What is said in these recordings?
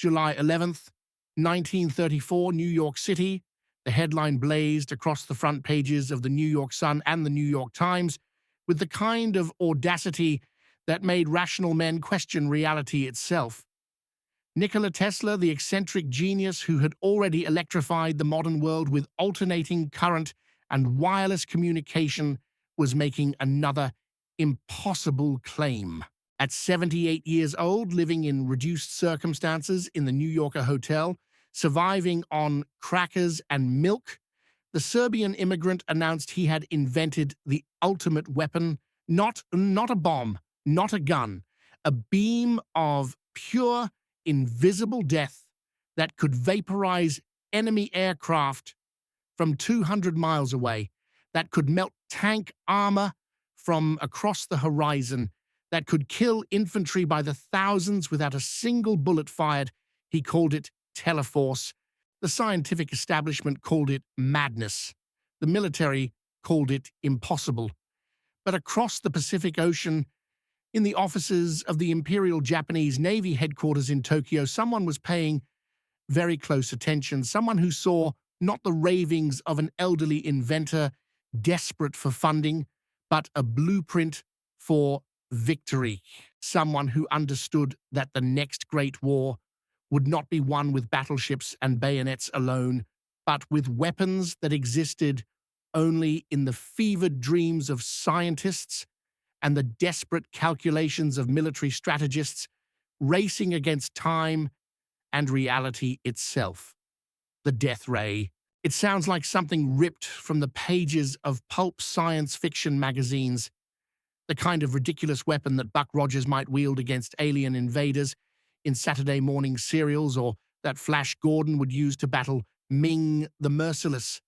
July 11th, 1934, New York City. The headline blazed across the front pages of the New York Sun and the New York Times with the kind of audacity that made rational men question reality itself. Nikola Tesla, the eccentric genius who had already electrified the modern world with alternating current and wireless communication, was making another impossible claim. At 78 years old, living in reduced circumstances in the New Yorker hotel, surviving on crackers and milk, the Serbian immigrant announced he had invented the ultimate weapon, not a bomb, not a gun, a beam of pure, invisible death that could vaporize enemy aircraft from 200 miles away, that could melt tank armor from across the horizon, that could kill infantry by the thousands without a single bullet fired. He called it teleforce. The scientific establishment called it madness. The military called it impossible. But across the Pacific Ocean, in the offices of the Imperial Japanese Navy headquarters in Tokyo, someone was paying very close attention, someone who saw not the ravings of an elderly inventor desperate for funding, but a blueprint for victory, someone who understood that the next great war would not be won with battleships and bayonets alone, but with weapons that existed only in the fevered dreams of scientists and the desperate calculations of military strategists racing against time and reality itself. The death ray. It sounds like something ripped from the pages of pulp science fiction magazines, the kind of ridiculous weapon that Buck Rogers might wield against alien invaders in Saturday morning serials, or that Flash Gordon would use to battle Ming the Merciless.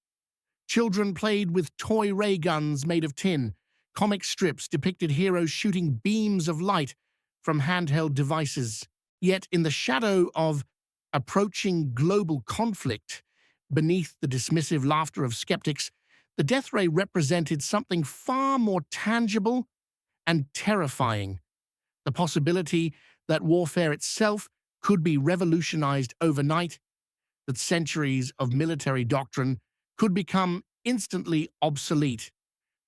Children played with toy ray guns made of tin. Comic strips depicted heroes shooting beams of light from handheld devices. Yet in the shadow of approaching global conflict, beneath the dismissive laughter of skeptics, the death ray represented something far more tangible and terrifying. The possibility that warfare itself could be revolutionized overnight, that centuries of military doctrine could become instantly obsolete,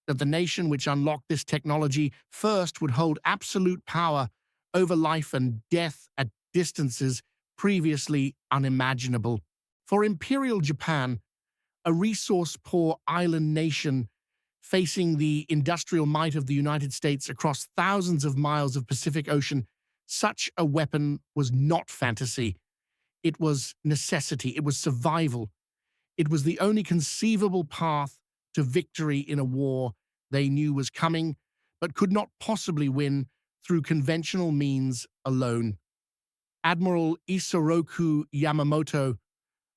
that the nation which unlocked this technology first would hold absolute power over life and death at distances previously unimaginable. For Imperial Japan, a resource-poor island nation facing the industrial might of the United States across thousands of miles of Pacific Ocean, such a weapon was not fantasy. It was necessity. It was survival. It was the only conceivable path to victory in a war they knew was coming, but could not possibly win through conventional means alone. Admiral Isoroku Yamamoto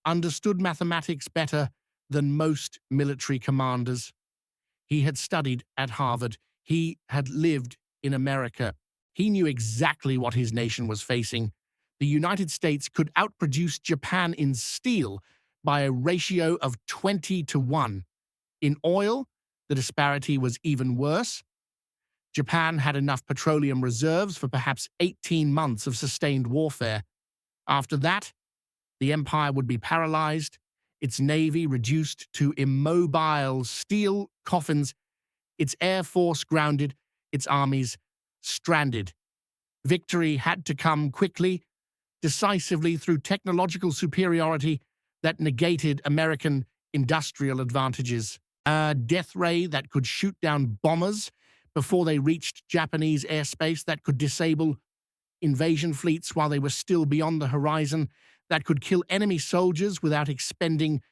understood mathematics better than most military commanders. He had studied at Harvard. He had lived in America. He knew exactly what his nation was facing. The United States could outproduce Japan in steel by a ratio of 20-1. In oil, the disparity was even worse. Japan had enough petroleum reserves for perhaps 18 months of sustained warfare. After that, the empire would be paralyzed, its navy reduced to immobile steel coffins, its air force grounded, its armies stranded. Victory had to come quickly, decisively, through technological superiority that negated American industrial advantages. A death ray that could shoot down bombers before they reached Japanese airspace, that could disable invasion fleets while they were still beyond the horizon, that could kill enemy soldiers without expending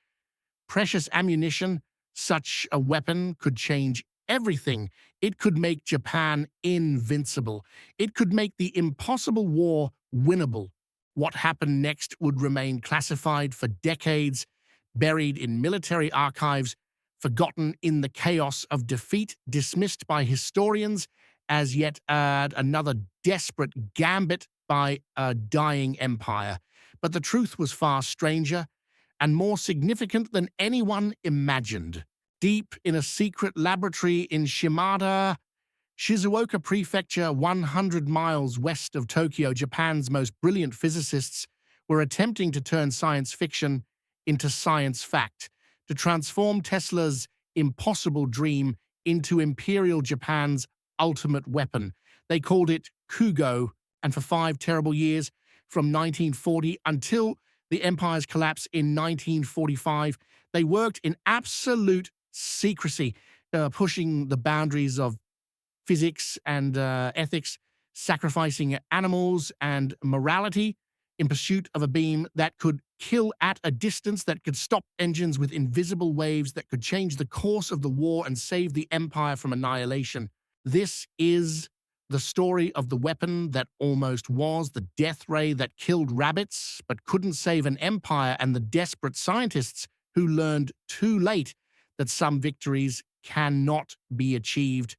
precious ammunition. Such a weapon could change everything. It could make Japan invincible. It could make the impossible war winnable. What happened next would remain classified for decades, buried in military archives, forgotten in the chaos of defeat, dismissed by historians as yet another desperate gambit by a dying empire. But the truth was far stranger and more significant than anyone imagined. Deep in a secret laboratory in Shimada, Shizuoka Prefecture, 100 miles west of Tokyo, Japan's most brilliant physicists were attempting to turn science fiction into science fact, to transform Tesla's impossible dream into Imperial Japan's ultimate weapon. They called it Kugo, and for 5 terrible years, from 1940 until the empire's collapse in 1945, they worked in absolute secrecy, pushing the boundaries of physics and ethics, sacrificing animals and morality in pursuit of a beam that could kill at a distance, that could stop engines with invisible waves, that could change the course of the war and save the empire from annihilation. This is the story of the weapon that almost was, the death ray that killed rabbits but couldn't save an empire, and the desperate scientists who learned too late that some victories cannot be achieved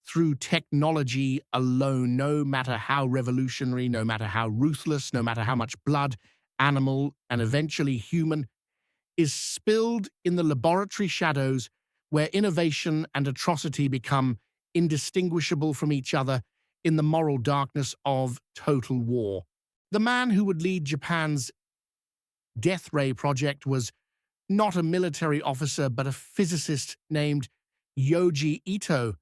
through technology alone, no matter how revolutionary, no matter how ruthless, no matter how much blood, animal, and eventually human, is spilled in the laboratory shadows where innovation and atrocity become indistinguishable from each other in the moral darkness of total war. The man who would lead Japan's death ray project was not a military officer, but a physicist named Yoji Ito,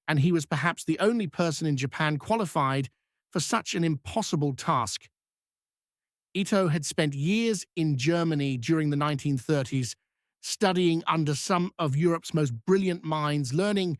and he was perhaps the only person in Japan qualified for such an impossible task. Ito had spent years in Germany during the 1930s, studying under some of Europe's most brilliant minds, learning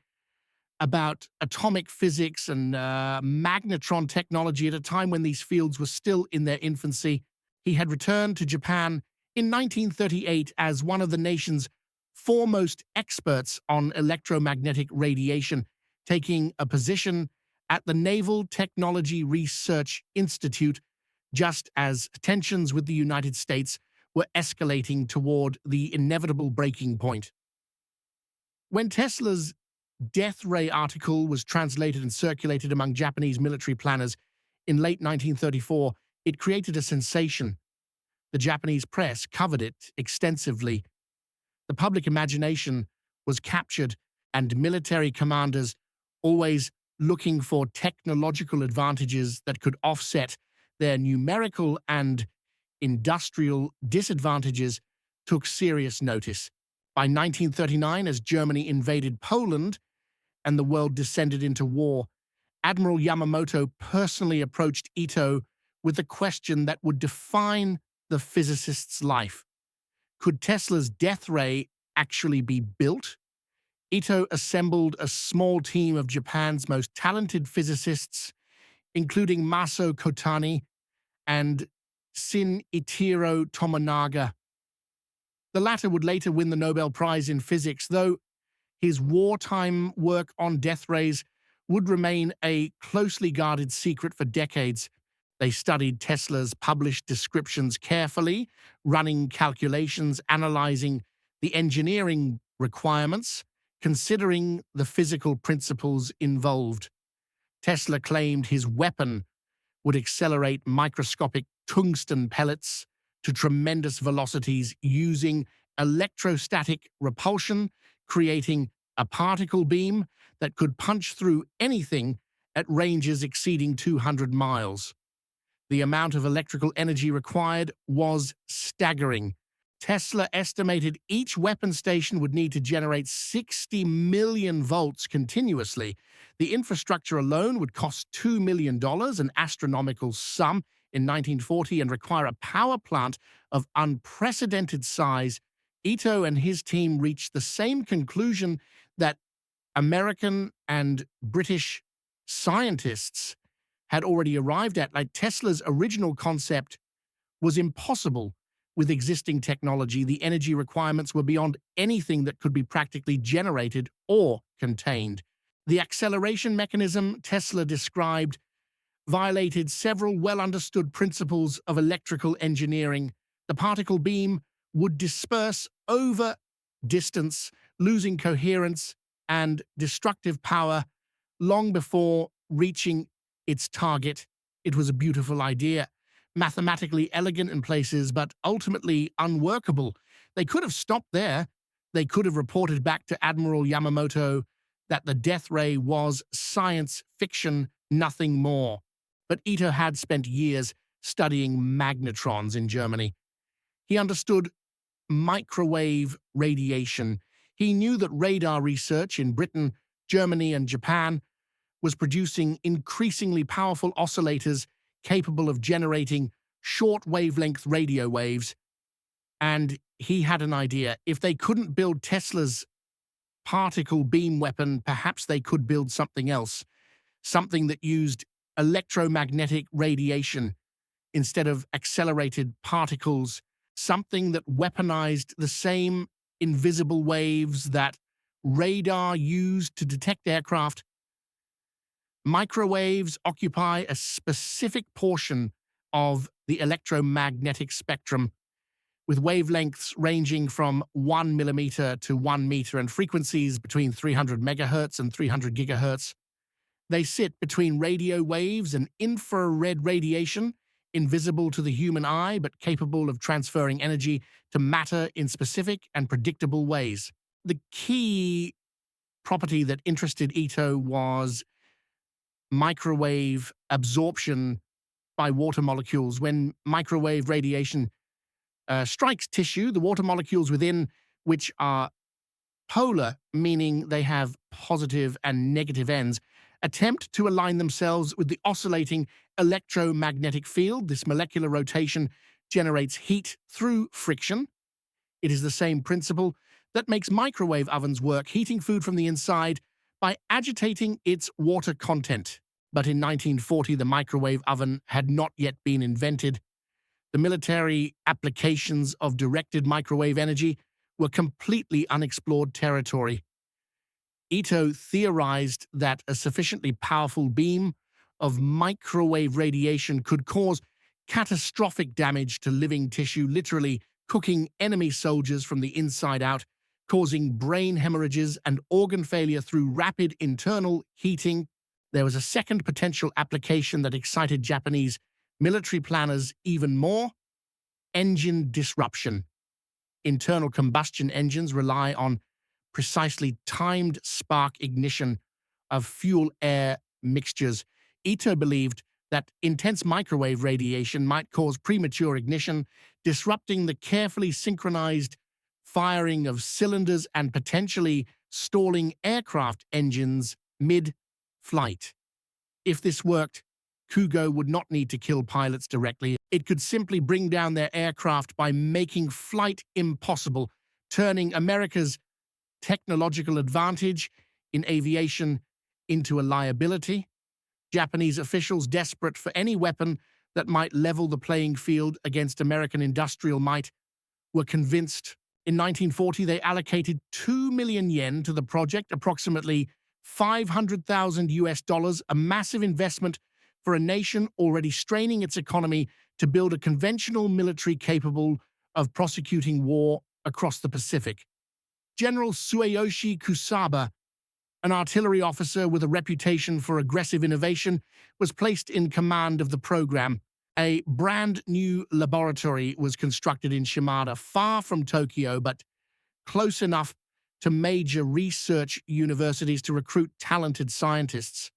about atomic physics and magnetron technology at a time when these fields were still in their infancy. He had returned to Japan in 1938 as one of the nation's foremost experts on electromagnetic radiation, taking a position at the Naval Technology Research Institute just as tensions with the United States were escalating toward the inevitable breaking point. When Tesla's death ray article was translated and circulated among Japanese military planners in late 1934, it created a sensation. The Japanese press covered it extensively. The public imagination was captured, and military commanders, always looking for technological advantages that could offset their numerical and industrial disadvantages, took serious notice. By 1939, as Germany invaded Poland and the world descended into war, Admiral Yamamoto personally approached Ito with the question that would define the physicist's life. Could Tesla's death ray actually be built? Ito assembled a small team of Japan's most talented physicists, including Maso Kotani and Shinichiro Tomonaga. The latter would later win the Nobel Prize in Physics, though his wartime work on death rays would remain a closely guarded secret for decades. They studied Tesla's published descriptions carefully, running calculations, analyzing the engineering requirements, considering the physical principles involved. Tesla claimed his weapon would accelerate microscopic tungsten pellets to tremendous velocities using electrostatic repulsion, creating a particle beam that could punch through anything at ranges exceeding 200 miles. The amount of electrical energy required was staggering. Tesla estimated each weapon station would need to generate 60 million volts continuously. The infrastructure alone would cost $2 million, an astronomical sum in 1940, and require a power plant of unprecedented size. Ito and his team reached the same conclusion that American and British scientists had already arrived at. Like, Tesla's original concept was impossible with existing technology. The energy requirements were beyond anything that could be practically generated or contained. The acceleration mechanism Tesla described violated several well-understood principles of electrical engineering. The particle beam would disperse over distance, losing coherence and destructive power long before reaching its target. It was a beautiful idea, mathematically elegant in places, but ultimately unworkable. They could have stopped there. They could have reported back to Admiral Yamamoto that the death ray was science fiction, nothing more. But Ito had spent years studying magnetrons in Germany. He understood microwave radiation. He knew that radar research in Britain, Germany, and Japan was producing increasingly powerful oscillators capable of generating short wavelength radio waves. And he had an idea. If they couldn't build Tesla's particle beam weapon, perhaps they could build something else, something that used electromagnetic radiation instead of accelerated particles, something that weaponized the same invisible waves that radar used to detect aircraft. Microwaves occupy a specific portion of the electromagnetic spectrum, with wavelengths ranging from 1 millimeter to 1 meter and frequencies between 300 megahertz and 300 gigahertz. They sit between radio waves and infrared radiation, invisible to the human eye but capable of transferring energy to matter in specific and predictable ways. The key property that interested Ito was microwave absorption by water molecules. When microwave radiation strikes tissue, the water molecules within, which are polar, meaning they have positive and negative ends, attempt to align themselves with the oscillating electromagnetic field. This molecular rotation generates heat through friction. It is the same principle that makes microwave ovens work, heating food from the inside by agitating its water content. But in 1940, the microwave oven had not yet been invented. The military applications of directed microwave energy were completely unexplored territory. Ito theorized that a sufficiently powerful beam of microwave radiation could cause catastrophic damage to living tissue, literally cooking enemy soldiers from the inside out, causing brain hemorrhages and organ failure through rapid internal heating. There was a second potential application that excited Japanese military planners even more: engine disruption. Internal combustion engines rely on precisely timed spark ignition of fuel-air mixtures. Ito believed that intense microwave radiation might cause premature ignition, disrupting the carefully synchronized firing of cylinders and potentially stalling aircraft engines mid-flight. If this worked, Kugo would not need to kill pilots directly. It could simply bring down their aircraft by making flight impossible, turning America's technological advantage in aviation into a liability. Japanese officials, desperate for any weapon that might level the playing field against American industrial might, were convinced. In 1940, they allocated 2 million yen to the project, approximately 500,000 US dollars, a massive investment for a nation already straining its economy to build a conventional military capable of prosecuting war across the Pacific. General Tsuyoshi Kusaba, an artillery officer with a reputation for aggressive innovation, was placed in command of the program. A brand new laboratory was constructed in Shimada, far from Tokyo, but close enough to major research universities to recruit talented scientists.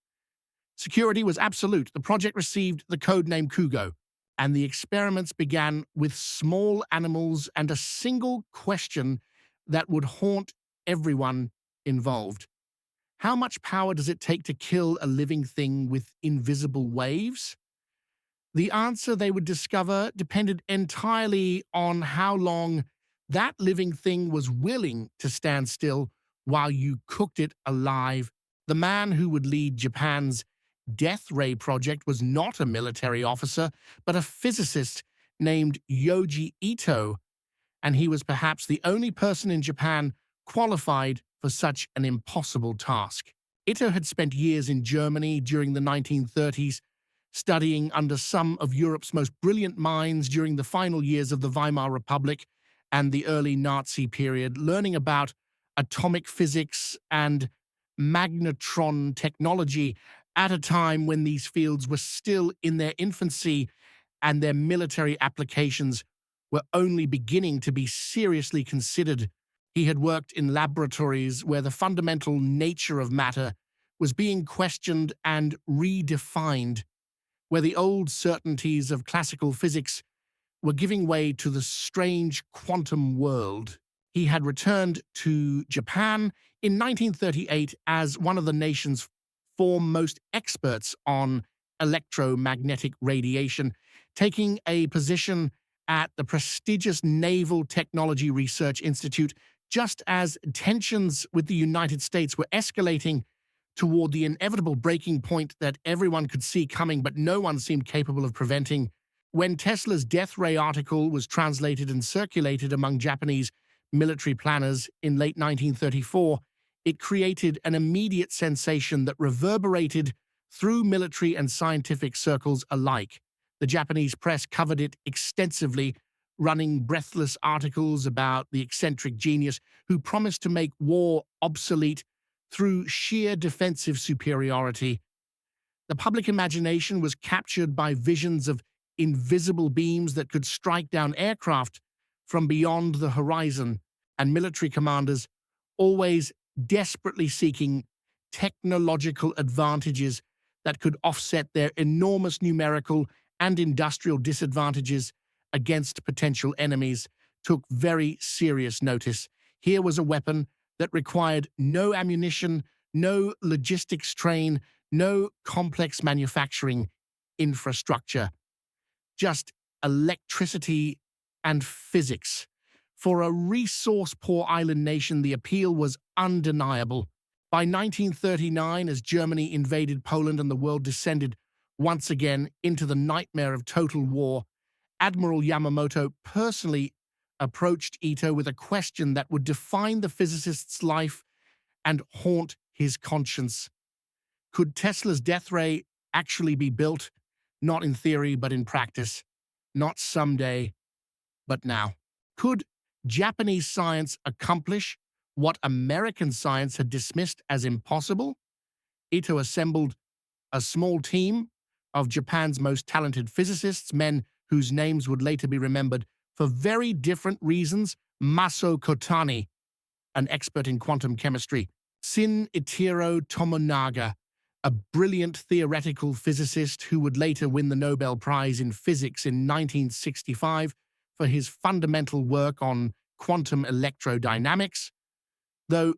Security was absolute. The project received the codename Kugo, and the experiments began with small animals and a single question that would haunt everyone involved. How much power does it take to kill a living thing with invisible waves? The answer they would discover depended entirely on how long that living thing was willing to stand still while you cooked it alive. The man who would lead Japan's death ray project was not a military officer, but a physicist named Yoji Ito, and he was perhaps the only person in Japan qualified for such an impossible task. Ito had spent years in Germany during the 1930s, studying under some of Europe's most brilliant minds during the final years of the Weimar Republic and the early Nazi period, learning about atomic physics and magnetron technology at a time when these fields were still in their infancy and their military applications were only beginning to be seriously considered. He had worked in laboratories where the fundamental nature of matter was being questioned and redefined. where the old certainties of classical physics were giving way to the strange quantum world. He had returned to Japan in 1938 as one of the nation's foremost experts on electromagnetic radiation, taking a position at the prestigious Naval Technology Research Institute just as tensions with the United States were escalating toward the inevitable breaking point that everyone could see coming but no one seemed capable of preventing. When Tesla's death ray article was translated and circulated among Japanese military planners in late 1934, it created an immediate sensation that reverberated through military and scientific circles alike. The Japanese press covered it extensively, running breathless articles about the eccentric genius who promised to make war obsolete through sheer defensive superiority. The public imagination was captured by visions of invisible beams that could strike down aircraft from beyond the horizon, and military commanders, always desperately seeking technological advantages that could offset their enormous numerical and industrial disadvantages against potential enemies, took very serious notice. Here was a weapon that required no ammunition, no logistics strain, no complex manufacturing infrastructure, just electricity and physics. For a resource-poor island nation, the appeal was undeniable. By 1939, as Germany invaded Poland and the world descended once again into the nightmare of total war, Admiral Yamamoto personally approached Ito with a question that would define the physicist's life and haunt his conscience. Could Tesla's death ray actually be built? Not in theory, but in practice. Not someday, but now. Could Japanese science accomplish what American science had dismissed as impossible? Ito assembled a small team of Japan's most talented physicists, men whose names would later be remembered for very different reasons. Maso Kotani, an expert in quantum chemistry; Shinichiro Tomonaga, a brilliant theoretical physicist who would later win the Nobel Prize in Physics in 1965 for his fundamental work on quantum electrodynamics, though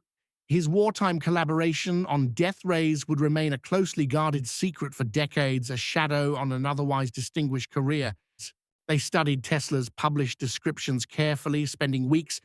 his wartime collaboration on death rays would remain a closely guarded secret for decades, a shadow on an otherwise distinguished career. They studied Tesla's published descriptions carefully, spending weeks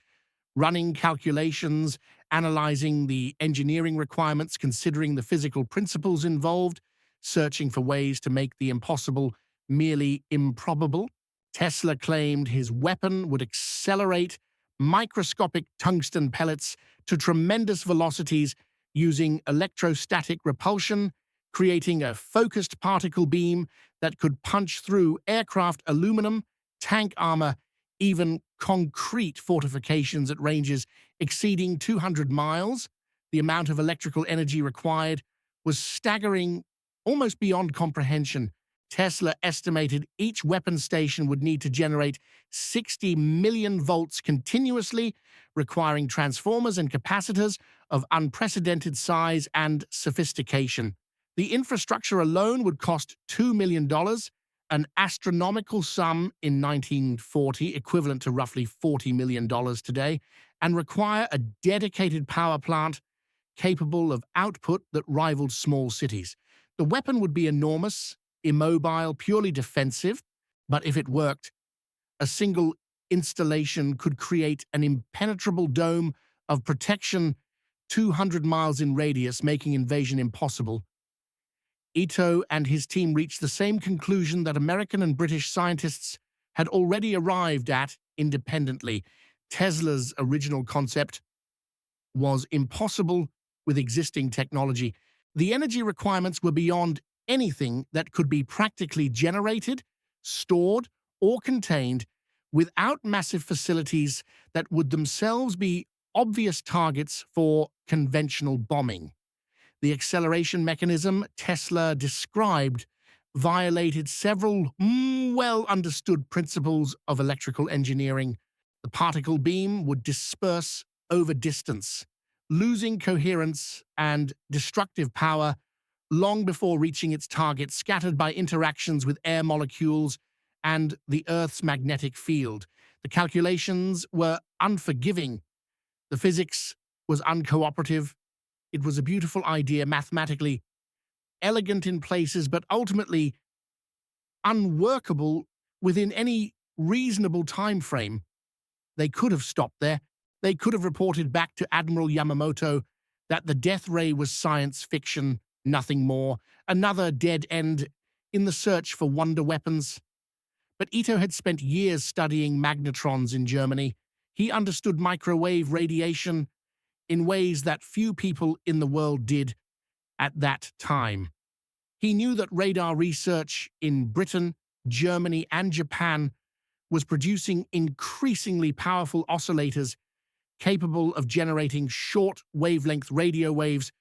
running calculations, analyzing the engineering requirements, considering the physical principles involved, searching for ways to make the impossible merely improbable. Tesla claimed his weapon would accelerate microscopic tungsten pellets to tremendous velocities using electrostatic repulsion, creating a focused particle beam that could punch through aircraft aluminum, tank armor, even concrete fortifications at ranges exceeding 200 miles. The amount of electrical energy required was staggering, almost beyond comprehension. Tesla estimated each weapon station would need to generate 60 million volts continuously, requiring transformers and capacitors of unprecedented size and sophistication. The infrastructure alone would cost $2 million, an astronomical sum in 1940, equivalent to roughly $40 million today, and require a dedicated power plant capable of output that rivaled small cities. The weapon would be enormous, immobile, purely defensive, but if it worked, a single installation could create an impenetrable dome of protection 200 miles in radius, making invasion impossible. Ito and his team reached the same conclusion that American and British scientists had already arrived at independently. Tesla's original concept was impossible with existing technology. The energy requirements were beyond anything that could be practically generated, stored, or contained without massive facilities that would themselves be obvious targets for conventional bombing. The acceleration mechanism Tesla described violated several well-understood principles of electrical engineering. The particle beam would disperse over distance, losing coherence and destructive power long before reaching its target, scattered by interactions with air molecules and the Earth's magnetic field. The calculations were unforgiving. The physics was uncooperative. It was a beautiful idea, mathematically elegant in places, but ultimately unworkable within any reasonable time frame. They could have stopped there. They could have reported back to Admiral Yamamoto that the death ray was science fiction, nothing more, another dead end in the search for wonder weapons. But Ito had spent years studying magnetrons in Germany. He understood microwave radiation in ways that few people in the world did at that time. He knew that radar research in Britain, Germany, and Japan was producing increasingly powerful oscillators capable of generating short wavelength radio waves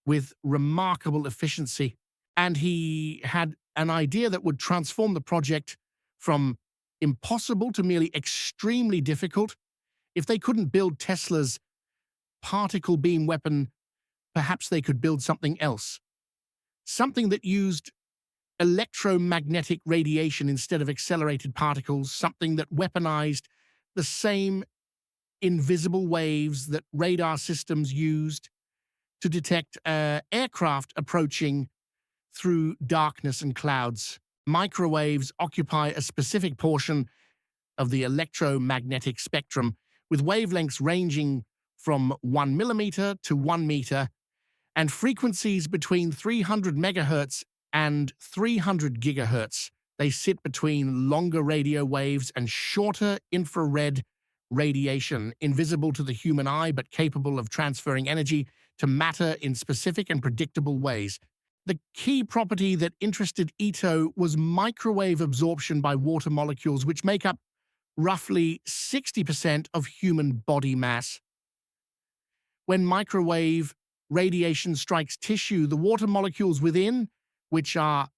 with remarkable efficiency. And he had an idea that would transform the project from impossible to merely extremely difficult. If they couldn't build Tesla's particle beam weapon, perhaps they could build something else. Something that used electromagnetic radiation instead of accelerated particles, something that weaponized the same invisible waves that radar systems used to detect aircraft approaching through darkness and clouds. Microwaves occupy a specific portion of the electromagnetic spectrum, with wavelengths ranging from 1 millimeter to 1 meter, and frequencies between 300 megahertz and 300 gigahertz. They sit between longer radio waves and shorter infrared radiation, invisible to the human eye but capable of transferring energy to matter in specific and predictable ways. The key property that interested Ito was microwave absorption by water molecules, which make up roughly 60% of human body mass. When microwave radiation strikes tissue, the water molecules within, which are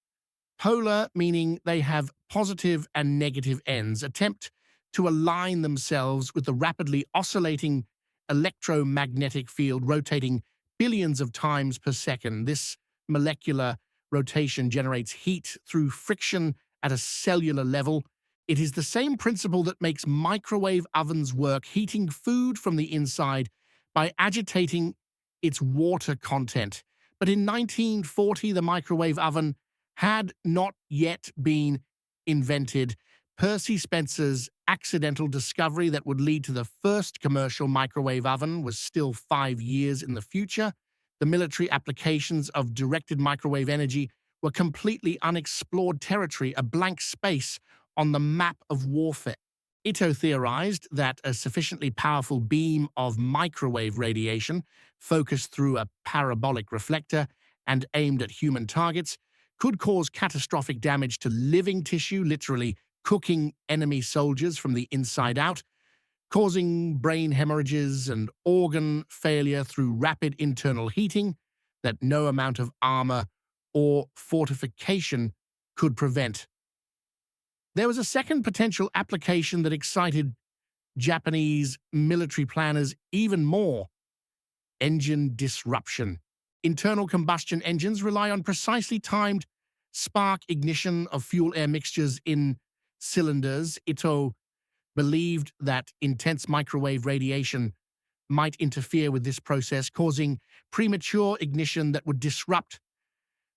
polar, meaning they have positive and negative ends, attempt to align themselves with the rapidly oscillating electromagnetic field rotating billions of times per second. This molecular rotation generates heat through friction at a cellular level. It is the same principle that makes microwave ovens work, heating food from the inside by agitating its water content. But in 1940, the microwave oven had not yet been invented. Percy Spencer's accidental discovery that would lead to the first commercial microwave oven was still 5 years in the future. The military applications of directed microwave energy were completely unexplored territory, a blank space on the map of warfare. Ito theorized that a sufficiently powerful beam of microwave radiation, focused through a parabolic reflector and aimed at human targets, could cause catastrophic damage to living tissue, literally cooking enemy soldiers from the inside out, causing brain hemorrhages and organ failure through rapid internal heating that no amount of armor or fortification could prevent. There was a second potential application that excited Japanese military planners even more: engine disruption. Internal combustion engines rely on precisely timed spark ignition of fuel-air mixtures in cylinders. Ito believed that intense microwave radiation might interfere with this process, causing premature ignition that would disrupt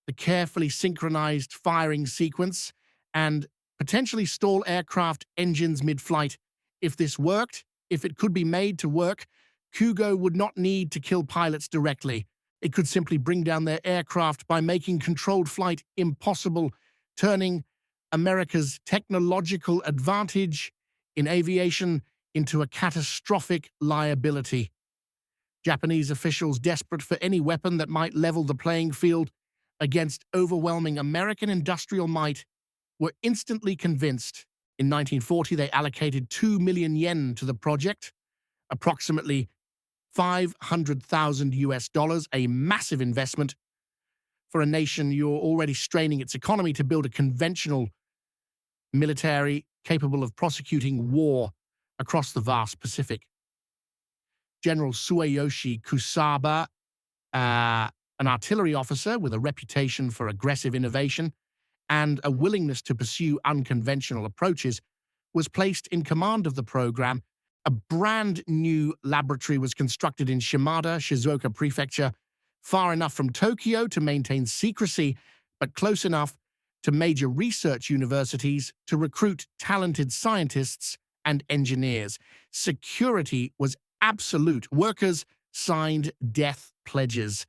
the carefully synchronized firing sequence and potentially stall aircraft engines mid-flight. If this worked, if it could be made to work, Kugo would not need to kill pilots directly. It could simply bring down their aircraft by making controlled flight impossible, turning America's technological advantage in aviation into a catastrophic liability. Japanese officials, desperate for any weapon that might level the playing field against overwhelming American industrial might, were instantly convinced. In 1940, they allocated 2 million yen to the project, approximately 500,000 US dollars, a massive investment for a nation you're already straining its economy to build a conventional military capable of prosecuting war across the vast Pacific. General Sueyoshi Kusaba An artillery officer with a reputation for aggressive innovation and a willingness to pursue unconventional approaches, was placed in command of the program. A brand new laboratory was constructed in Shimada, Shizuoka Prefecture, far enough from Tokyo to maintain secrecy, but close enough to major research universities to recruit talented scientists and engineers. Security was absolute. Workers signed death pledges.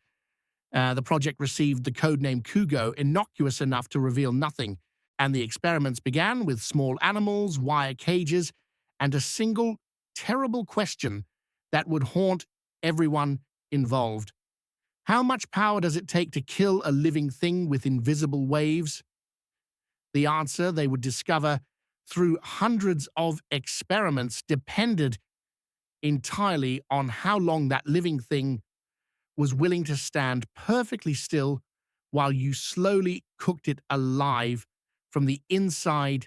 The project received the codename Kugo, innocuous enough to reveal nothing, and the experiments began with small animals, wire cages, and a single terrible question that would haunt everyone involved. How much power does it take to kill a living thing with invisible waves? The answer they would discover through hundreds of experiments depended entirely on how long that living thing was willing to stand perfectly still while you slowly cooked it alive from the inside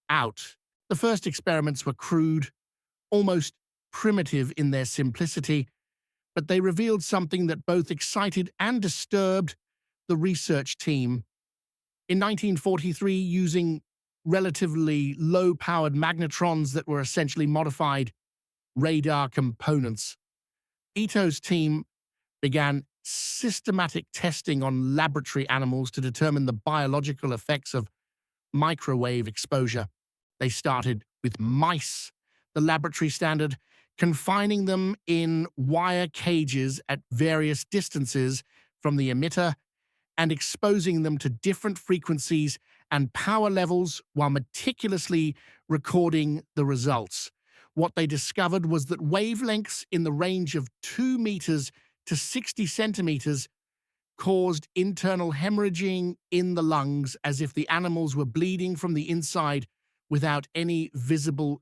out. The first experiments were crude, almost primitive in their simplicity, but they revealed something that both excited and disturbed the research team. In 1943, using relatively low-powered magnetrons that were essentially modified radar components, Ito's team began systematic testing on laboratory animals to determine the biological effects of microwave exposure. They started with mice, the laboratory standard, confining them in wire cages at various distances from the emitter and exposing them to different frequencies and power levels while meticulously recording the results. What they discovered was that wavelengths in the range of 2 meters to 60 centimeters caused internal hemorrhaging in the lungs, as if the animals were bleeding from the inside without any visible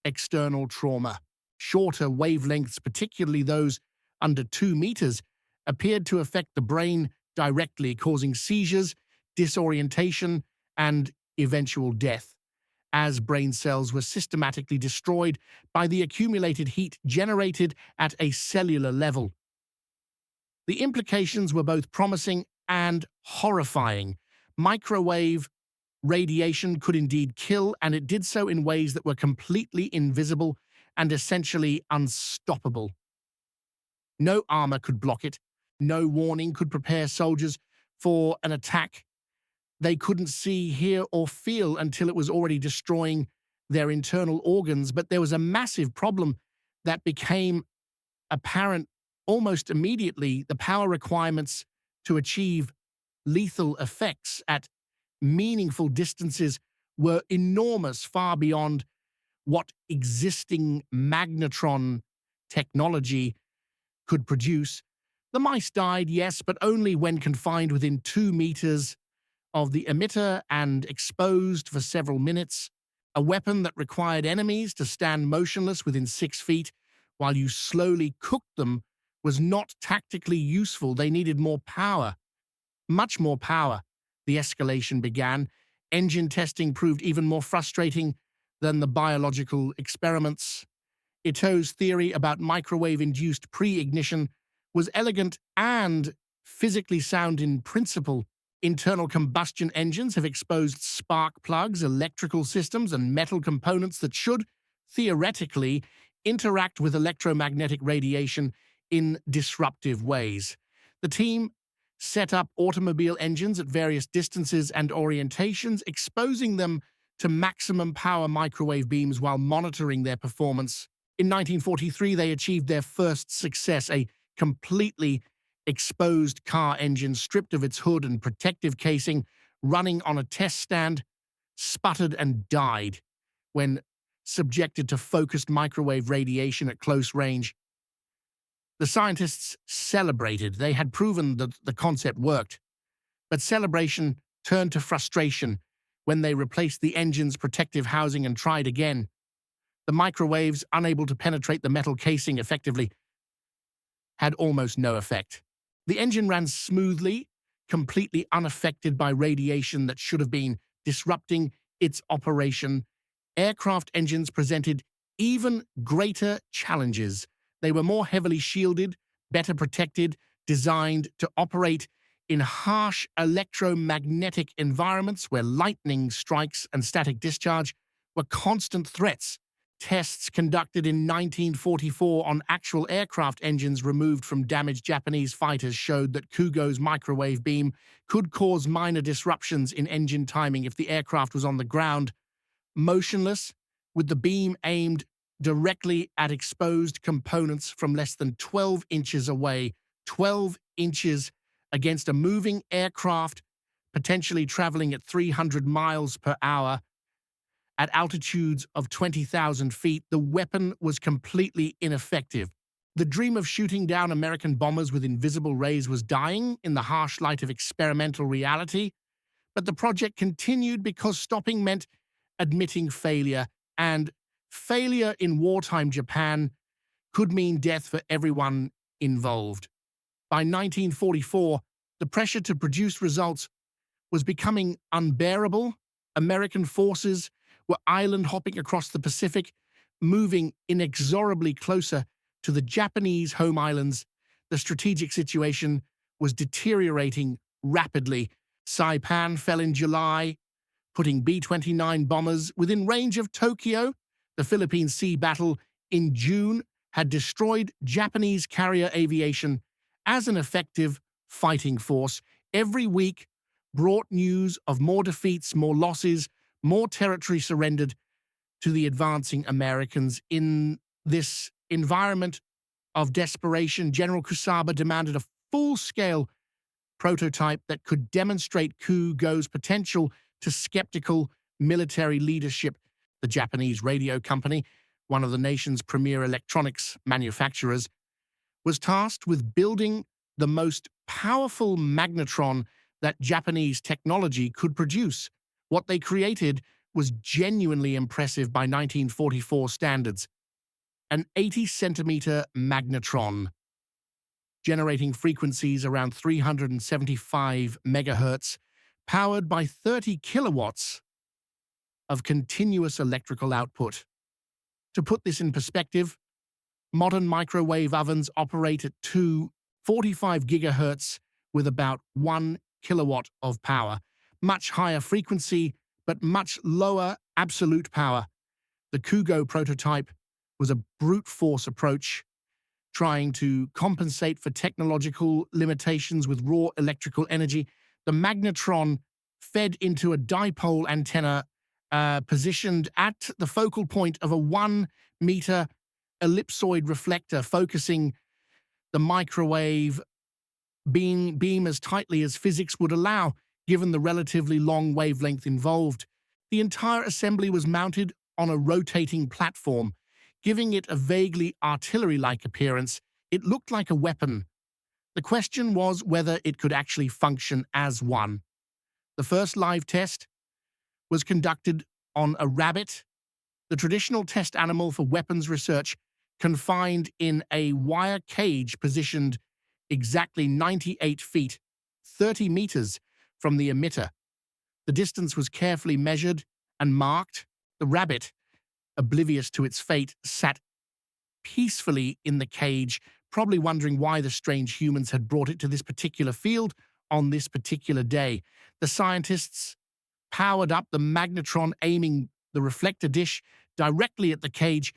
external trauma. Shorter wavelengths, particularly those under 2 meters, appeared to affect the brain directly, causing seizures, disorientation, and eventual death, as brain cells were systematically destroyed by the accumulated heat generated at a cellular level. The implications were both promising and horrifying. Microwave radiation could indeed kill, and it did so in ways that were completely invisible and essentially unstoppable. No armor could block it. No warning could prepare soldiers for an attack they couldn't see, hear, or feel until it was already destroying their internal organs. But there was a massive problem that became apparent almost immediately. The power requirements to achieve lethal effects at meaningful distances were enormous, far beyond what existing magnetron technology could produce. The mice died, yes, but only when confined within 2 meters of the emitter and exposed for several minutes. A weapon that required enemies to stand motionless within 6 feet while you slowly cooked them was not tactically useful. They needed more power, much more power. The escalation began. Engine testing proved even more frustrating than the biological experiments. Ito's theory about microwave-induced pre-ignition was elegant and physically sound in principle. Internal combustion engines have exposed spark plugs, electrical systems, and metal components that should, theoretically, interact with electromagnetic radiation in disruptive ways. The team set up automobile engines at various distances and orientations, exposing them to maximum power microwave beams while monitoring their performance. In 1943, they achieved their first success, a completely exposed car engine stripped of its hood and protective casing, running on a test stand, sputtered and died when subjected to focused microwave radiation at close range. The scientists celebrated. They had proven that the concept worked. But celebration turned to frustration when they replaced the engine's protective housing and tried again. The microwaves, unable to penetrate the metal casing effectively, had almost no effect. The engine ran smoothly, completely unaffected by radiation that should have been disrupting its operation. Aircraft engines presented even greater challenges. They were more heavily shielded, better protected, designed to operate in harsh electromagnetic environments where lightning strikes and static discharge were constant threats. Tests conducted in 1944 on actual aircraft engines removed from damaged Japanese fighters showed that Kugo's microwave beam could cause minor disruptions in engine timing if the aircraft was on the ground, motionless, with the beam aimed directly at exposed components from less than 12 inches away. 12 inches against a moving aircraft potentially traveling at 300 miles per hour at altitudes of 20,000 feet, the weapon was completely ineffective. The dream of shooting down American bombers with invisible rays was dying in the harsh light of experimental reality, but the project continued because stopping meant admitting failure, and failure in wartime Japan could mean death for everyone involved. By 1944, the pressure to produce results was becoming unbearable. American forces were island hopping across the Pacific, moving inexorably closer to the Japanese home islands. The strategic situation was deteriorating rapidly. Saipan fell in July, putting B-29 bombers within range of Tokyo. The Philippine Sea battle in June had destroyed Japanese carrier aviation as an effective fighting force. Every week brought news of more defeats, more losses, more territory surrendered to the advancing Americans. In this environment of desperation, General Kusaba demanded a full-scale prototype that could demonstrate Kugo's potential to skeptical military leadership. The Japanese radio company, one of the nation's premier electronics manufacturers, was tasked with building the most powerful magnetron that Japanese technology could produce. What they created was genuinely impressive by 1944 standards. An 80-centimeter magnetron, generating frequencies around 375 megahertz, powered by 30 kilowatts of continuous electrical output. To put this in perspective, modern microwave ovens operate at 245 gigahertz with about 1 kilowatt of power, much higher frequency but much lower absolute power. The Kugo prototype was a brute force approach, trying to compensate for technological limitations with raw electrical energy. The magnetron fed into a dipole antenna positioned at the focal point of a 1-meter ellipsoid reflector, focusing the microwave beam as tightly as physics would allow, given the relatively long wavelength involved. The entire assembly was mounted on a rotating platform, giving it a vaguely artillery-like appearance. It looked like a weapon. The question was whether it could actually function as one. The first live test was conducted on a rabbit, the traditional test animal for weapons research, confined in a wire cage positioned exactly 98 feet, 30 meters from the emitter. The distance was carefully measured and marked. The rabbit, oblivious to its fate, sat peacefully in the cage, probably wondering why the strange humans had brought it to this particular field on this particular day. The scientists powered up the magnetron, aiming the reflector dish directly at the cage,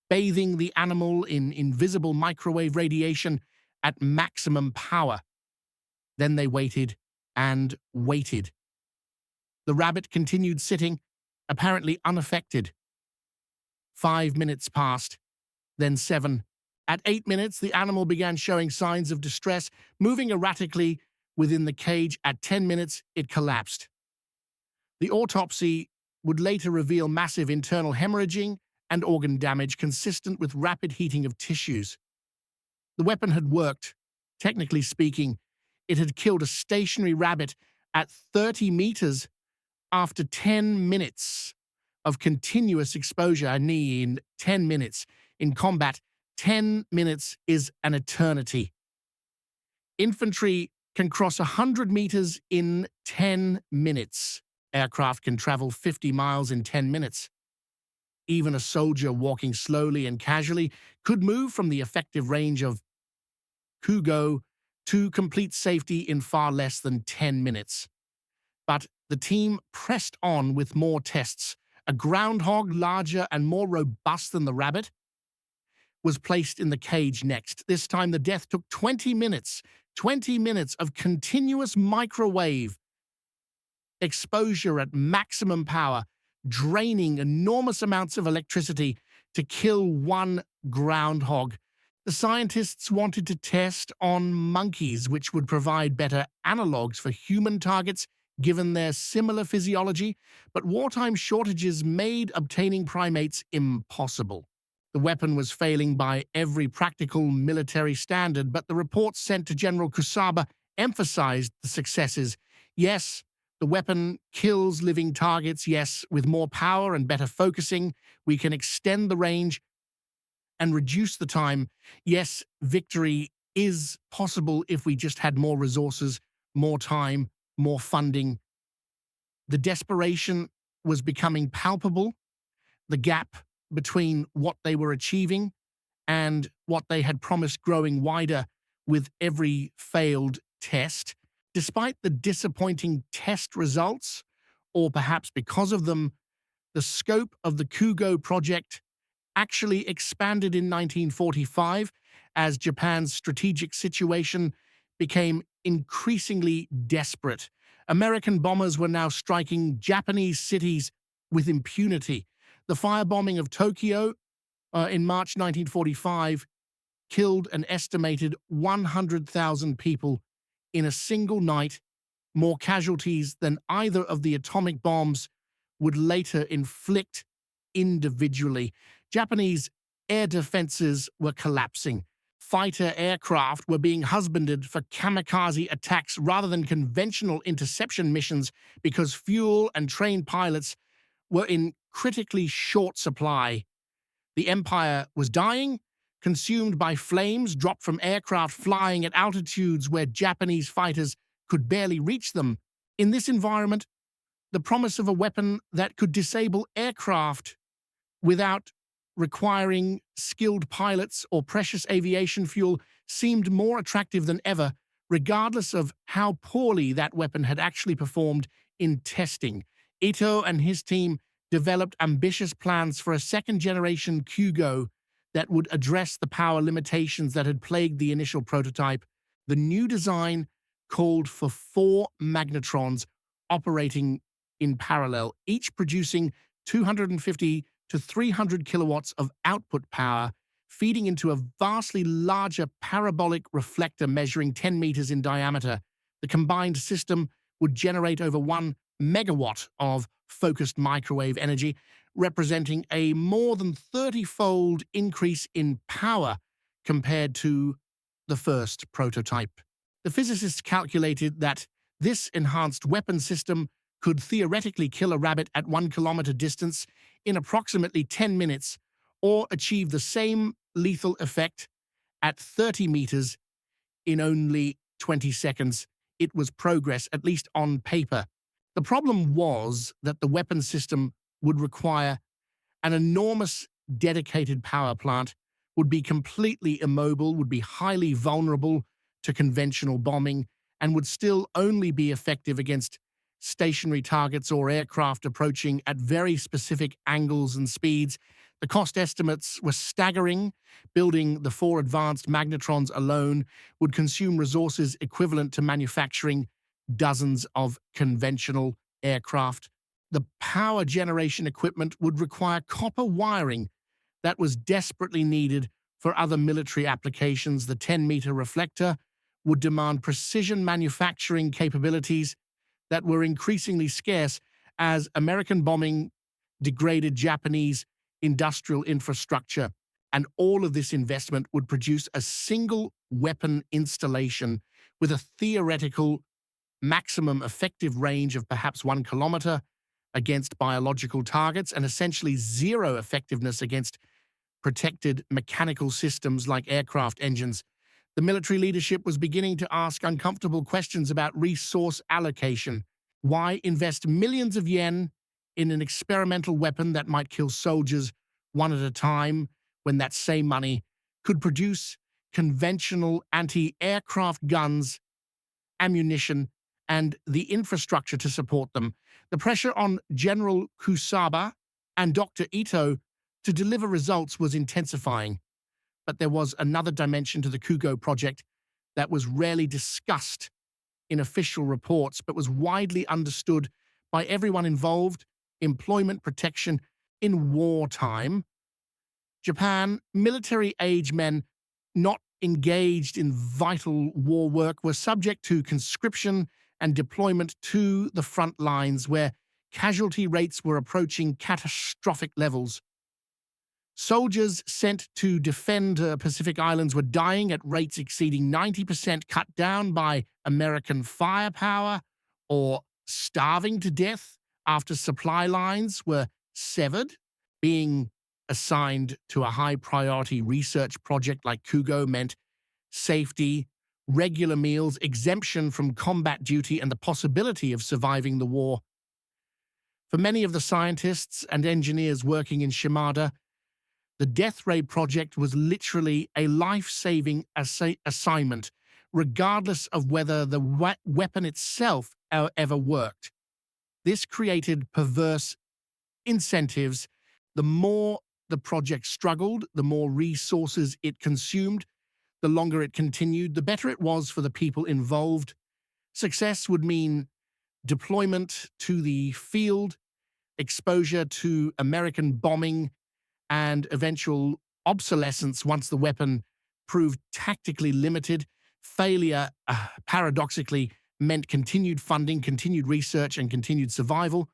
bathing the animal in invisible microwave radiation at maximum power. Then they waited and waited. The rabbit continued sitting, apparently unaffected. 5 minutes passed, then 7. At 8 minutes, the animal began showing signs of distress, moving erratically within the cage. At 10 minutes, it collapsed. The autopsy would later reveal massive internal hemorrhaging and organ damage consistent with rapid heating of tissues. The weapon had worked. Technically speaking, it had killed a stationary rabbit at 30 meters after 10 minutes of continuous exposure. In 10 minutes. In combat, 10 minutes is an eternity. Infantry can cross 100 meters in 10 minutes. Aircraft can travel 50 miles in 10 minutes. Even a soldier walking slowly and casually could move from the effective range of Kugo to complete safety in far less than 10 minutes. But the team pressed on with more tests. A groundhog, larger and more robust than the rabbit, was placed in the cage next. This time the death took 20 minutes. 20 minutes of continuous microwave exposure at maximum power, draining enormous amounts of electricity to kill one groundhog. The scientists wanted to test on monkeys, which would provide better analogs for human targets given their similar physiology, but wartime shortages made obtaining primates impossible. The weapon was failing by every practical military standard, but the reports sent to General Kusaba emphasized the successes. Yes, the weapon kills living targets. Yes, with more power and better focusing, we can extend the range and reduce the time. Yes, victory is possible if we just had more resources, more time, more funding. The desperation was becoming palpable. The gap between what they were achieving and what they had promised growing wider with every failed test. Despite the disappointing test results, or perhaps because of them, the scope of the Kugo project actually expanded in 1945 as Japan's strategic situation became increasingly desperate. American bombers were now striking Japanese cities with impunity. The firebombing of Tokyo in March 1945 killed an estimated 100,000 people in a single night, more casualties than either of the atomic bombs would later inflict individually. Japanese air defenses were collapsing. Fighter aircraft were being husbanded for kamikaze attacks rather than conventional interception missions because fuel and trained pilots were in critically short supply. The empire was dying, consumed by flames dropped from aircraft flying at altitudes where Japanese fighters could barely reach them. In this environment, the promise of a weapon that could disable aircraft without requiring skilled pilots or precious aviation fuel seemed more attractive than ever, regardless of how poorly that weapon had actually performed in testing. Ito and his team developed ambitious plans for a second-generation Kugo that would address the power limitations that had plagued the initial prototype. The new design called for 4 magnetrons operating in parallel, each producing 250 to 300 kilowatts of output power, feeding into a vastly larger parabolic reflector measuring 10 meters in diameter. The combined system would generate over 1 megawatt of focused microwave energy, representing a more than 30-fold increase in power compared to the first prototype. The physicists calculated that this enhanced weapon system could theoretically kill a rabbit at 1 kilometer distance in approximately 10 minutes, or achieve the same lethal effect at 30 meters in only 20 seconds. It was progress, at least on paper. The problem was that the weapon system would require an enormous dedicated power plant, would be completely immobile, would be highly vulnerable to conventional bombing, and would still only be effective against stationary targets or aircraft approaching at very specific angles and speeds. The cost estimates were staggering. Building the 4 advanced magnetrons alone would consume resources equivalent to manufacturing dozens of conventional aircraft. The power generation equipment would require copper wiring that was desperately needed for other military applications. The 10-meter reflector would demand precision manufacturing capabilities that were increasingly scarce as American bombing degraded Japanese industrial infrastructure. And all of this investment would produce a single weapon installation with a theoretical maximum effective range of perhaps 1 kilometer against biological targets and essentially zero effectiveness against protected mechanical systems like aircraft engines. The military leadership was beginning to ask uncomfortable questions about resource allocation. Why invest millions of yen in an experimental weapon that might kill soldiers one at a time when that same money could produce conventional anti-aircraft guns, ammunition, and the infrastructure to support them. The pressure on General Kusaba and Dr. Ito to deliver results was intensifying. But there was another dimension to the Kugo project that was rarely discussed in official reports, but was widely understood by everyone involved: employment protection in wartime. Japan, military-age men not engaged in vital war work were subject to conscription and deployment to the front lines, where casualty rates were approaching catastrophic levels. Soldiers sent to defend Pacific Islands were dying at rates exceeding 90%, cut down by American firepower, or starving to death after supply lines were severed. Being assigned to a high-priority research project like Kugo meant safety, regular meals, exemption from combat duty, and the possibility of surviving the war. For many of the scientists and engineers working in Shimada, the Death Ray project was literally a life-saving assignment, regardless of whether the weapon itself ever worked. This created perverse incentives. The more the project struggled, the more resources it consumed, the longer it continued, the better it was for the people involved. Success would mean deployment to the field, exposure to American bombing, and eventual obsolescence once the weapon proved tactically limited. Failure, paradoxically, meant continued funding, continued research, and continued survival.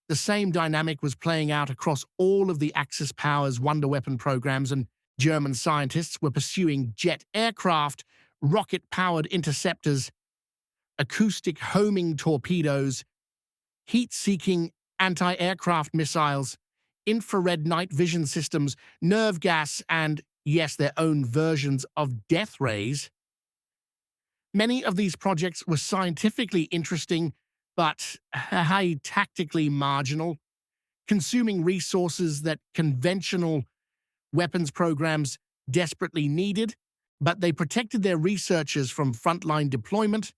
The same dynamic was playing out across all of the Axis powers' wonder weapon programs, and German scientists were pursuing jet aircraft, rocket-powered interceptors, acoustic homing torpedoes, heat-seeking anti-aircraft missiles, infrared night vision systems, nerve gas, and, yes, their own versions of death rays. Many of these projects were scientifically interesting, but tactically marginal, consuming resources that conventional weapons programs desperately needed, but they protected their researchers from frontline deployment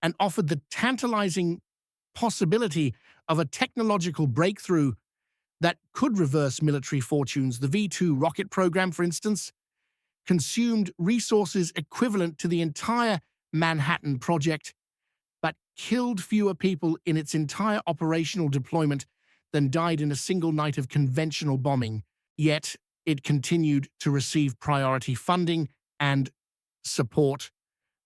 and offered the tantalizing possibility of a technological breakthrough that could reverse military fortunes. The V2 rocket program, for instance, consumed resources equivalent to the entire Manhattan Project, but killed fewer people in its entire operational deployment than died in a single night of conventional bombing. Yet, it continued to receive priority funding and support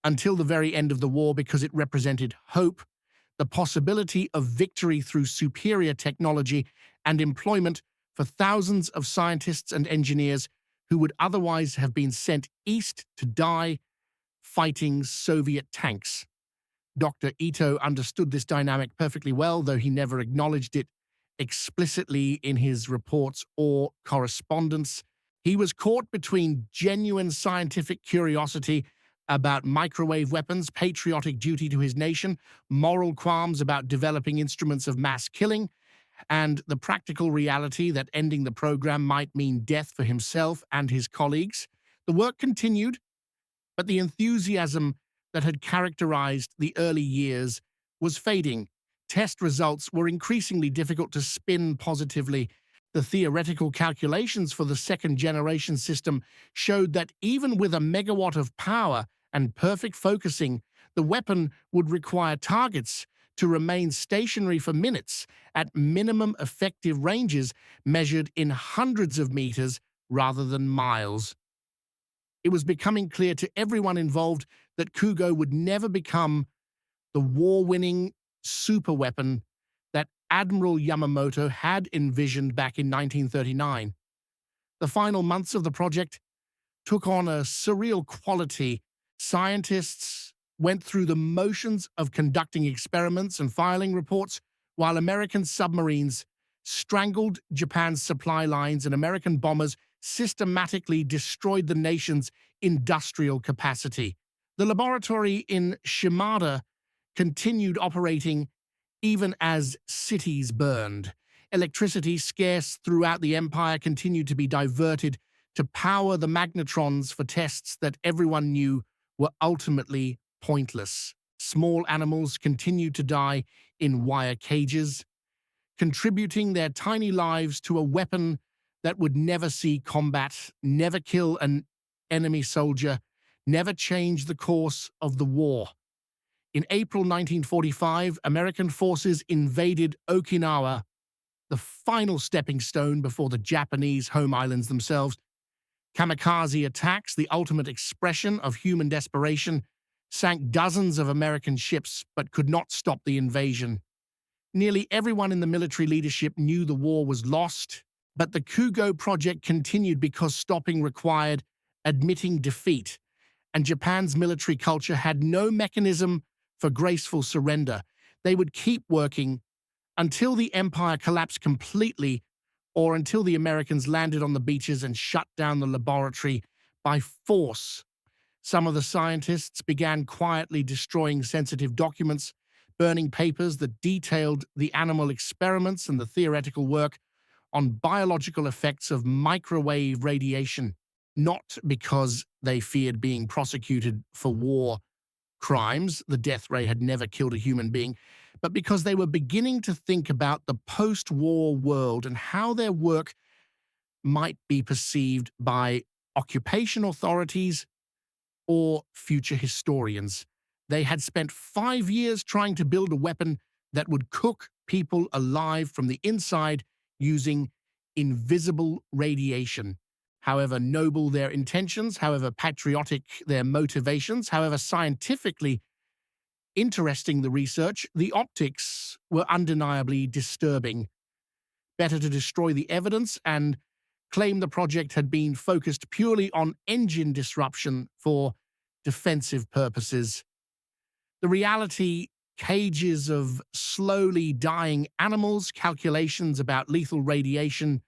until the very end of the war because it represented hope, the possibility of victory through superior technology, and employment for thousands of scientists and engineers who would otherwise have been sent east to die fighting Soviet tanks. Dr. Ito understood this dynamic perfectly well, though he never acknowledged it explicitly in his reports or correspondence. He was caught between genuine scientific curiosity about microwave weapons, patriotic duty to his nation, moral qualms about developing instruments of mass killing, and the practical reality that ending the program might mean death for himself and his colleagues. The work continued, but the enthusiasm that had characterized the early years was fading. Test results were increasingly difficult to spin positively. The theoretical calculations for the second-generation system showed that even with a megawatt of power and perfect focusing, the weapon would require targets to remain stationary for minutes at minimum effective ranges measured in hundreds of meters rather than miles. It was becoming clear to everyone involved that Kugo would never become the war-winning superweapon that Admiral Yamamoto had envisioned back in 1939. The final months of the project took on a surreal quality. Scientists went through the motions of conducting experiments and filing reports, while American submarines strangled Japan's supply lines and American bombers systematically destroyed the nation's industrial capacity. The laboratory in Shimada continued operating even as cities burned. Electricity, scarce throughout the empire, continued to be diverted to power the magnetrons for tests that everyone knew were ultimately pointless. Small animals continued to die in wire cages, contributing their tiny lives to a weapon that would never see combat, never kill an enemy soldier, never change the course of the war. In April 1945, American forces invaded Okinawa, the final stepping stone before the Japanese home islands themselves. Kamikaze attacks, the ultimate expression of human desperation, sank dozens of American ships but could not stop the invasion. Nearly everyone in the military leadership knew the war was lost, but the Kugo project continued because stopping required admitting defeat, and Japan's military culture had no mechanism for graceful surrender. They would keep working until the empire collapsed completely or until the Americans landed on the beaches and shut down the laboratory by force. Some of the scientists began quietly destroying sensitive documents, burning papers that detailed the animal experiments and the theoretical work on biological effects of microwave radiation, not because they feared being prosecuted for war crimes — the death ray had never killed a human being — but because they were beginning to think about the post-war world and how their work might be perceived by occupation authorities or future historians. They had spent 5 years trying to build a weapon that would cook people alive from the inside using invisible radiation. However noble their intentions, however patriotic their motivations, however scientifically interesting the research, the optics were undeniably disturbing. Better to destroy the evidence and claim the project had been focused purely on engine disruption for defensive purposes. The reality: cages of slowly dying animals, calculations about lethal radiation,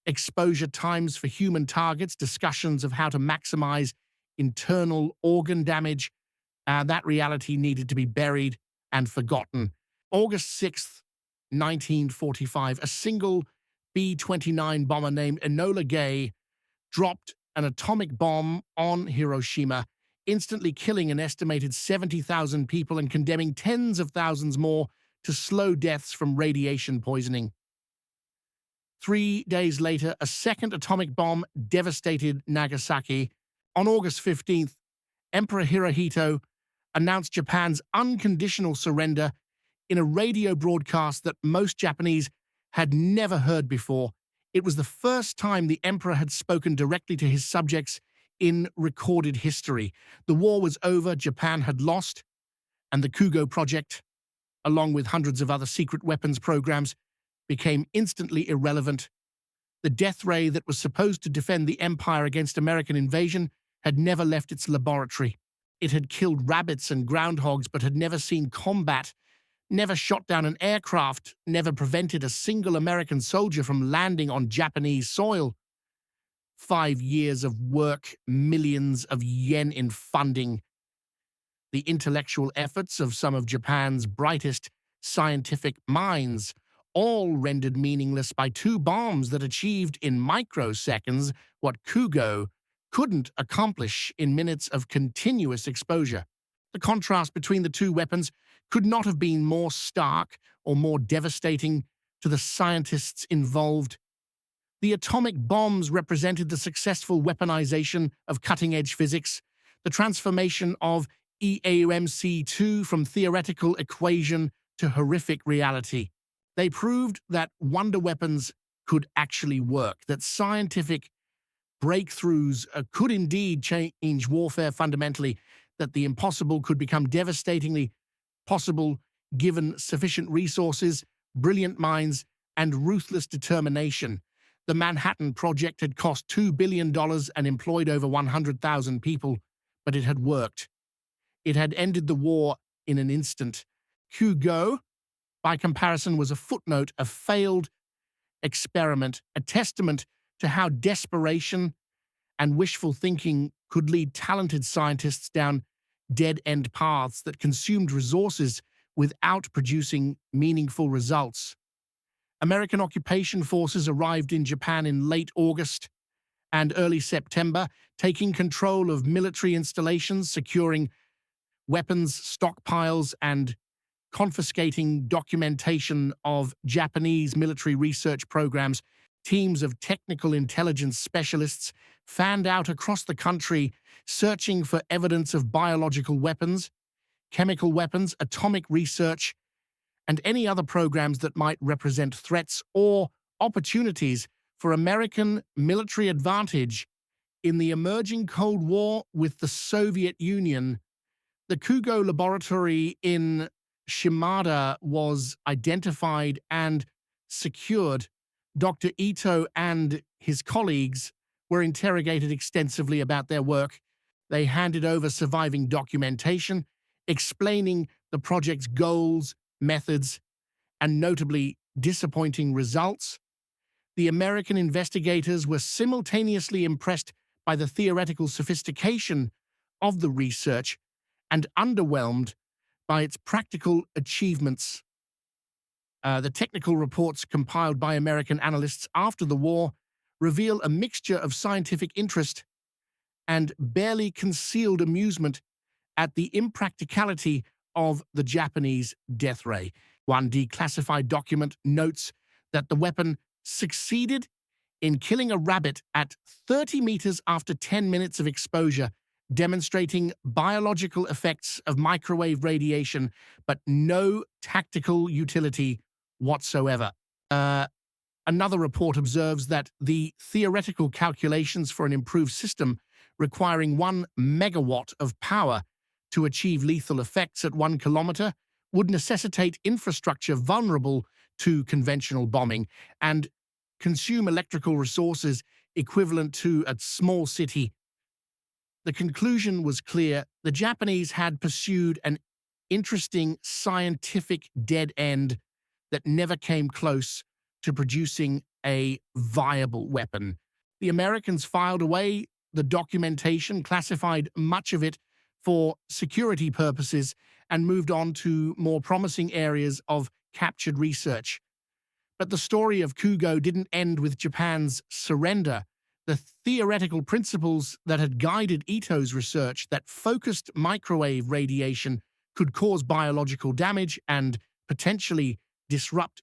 exposure times for human targets, discussions of how to maximize internal organ damage. That reality needed to be buried and forgotten. August 6th, 1945, a single B-29 bomber named Enola Gay dropped an atomic bomb on Hiroshima, instantly killing an estimated 70,000 people and condemning tens of thousands more to slow deaths from radiation poisoning. 3 days later, a second atomic bomb devastated Nagasaki. On August 15th, Emperor Hirohito announced Japan's unconditional surrender in a radio broadcast that most Japanese had never heard before. It was the first time the emperor had spoken directly to his subjects in recorded history. The war was over, Japan had lost, and the Kugo project, along with hundreds of other secret weapons programs, became instantly irrelevant. The death ray that was supposed to defend the empire against American invasion had never left its laboratory. It had killed rabbits and groundhogs, but had never seen combat, never shot down an aircraft, never prevented a single American soldier from landing on Japanese soil. 5 years of work, millions of yen in funding, the intellectual efforts of some of Japan's brightest scientific minds, all rendered meaningless by 2 bombs that achieved in microseconds what Kugo couldn't accomplish in minutes of continuous exposure. The contrast between the 2 weapons could not have been more stark or more devastating to the scientists involved. The atomic bombs represented the successful weaponization of cutting-edge physics, the transformation of EAMC-2 from theoretical equation to horrific reality. They proved that wonder weapons could actually work, that scientific breakthroughs could indeed change warfare fundamentally, that the impossible could become devastatingly possible given sufficient resources, brilliant minds, and ruthless determination. The Manhattan Project had cost $2 billion and employed over 100,000 people, but it had worked. It had ended the war in an instant. Kugo, by comparison, was a footnote, a failed experiment, a testament to how desperation and wishful thinking could lead talented scientists down dead-end paths that consumed resources without producing meaningful results. American occupation forces arrived in Japan in late August, and early September, taking control of military installations, securing weapons stockpiles, and confiscating documentation of Japanese military research programs. Teams of technical intelligence specialists fanned out across the country, searching for evidence of biological weapons, chemical weapons, atomic research, and any other programs that might represent threats or opportunities for American military advantage in the emerging Cold War with the Soviet Union. The Kugo laboratory in Shimada was identified and secured. Dr. Ito and his colleagues were interrogated extensively about their work. They handed over surviving documentation, explaining the project's goals, methods, and notably disappointing results. The American investigators were simultaneously impressed by the theoretical sophistication of the research and underwhelmed by its practical achievements. The technical reports compiled by American analysts after the war reveal a mixture of scientific interest and barely concealed amusement at the impracticality of the Japanese death ray. One declassified document notes that the weapon succeeded in killing a rabbit at 30 meters after 10 minutes of exposure, demonstrating biological effects of microwave radiation, but no tactical utility whatsoever. Another report observes that the theoretical calculations for an improved system requiring 1 megawatt of power to achieve lethal effects at 1 kilometer would necessitate infrastructure vulnerable to conventional bombing and consume electrical resources equivalent to a small city. The conclusion was clear. The Japanese had pursued an interesting scientific dead end that never came close to producing a viable weapon. The Americans filed away the documentation, classified much of it for security purposes, and moved on to more promising areas of captured research. But the story of Kugo didn't end with Japan's surrender. The theoretical principles that had guided Ito's research that focused microwave radiation could cause biological damage and potentially disrupt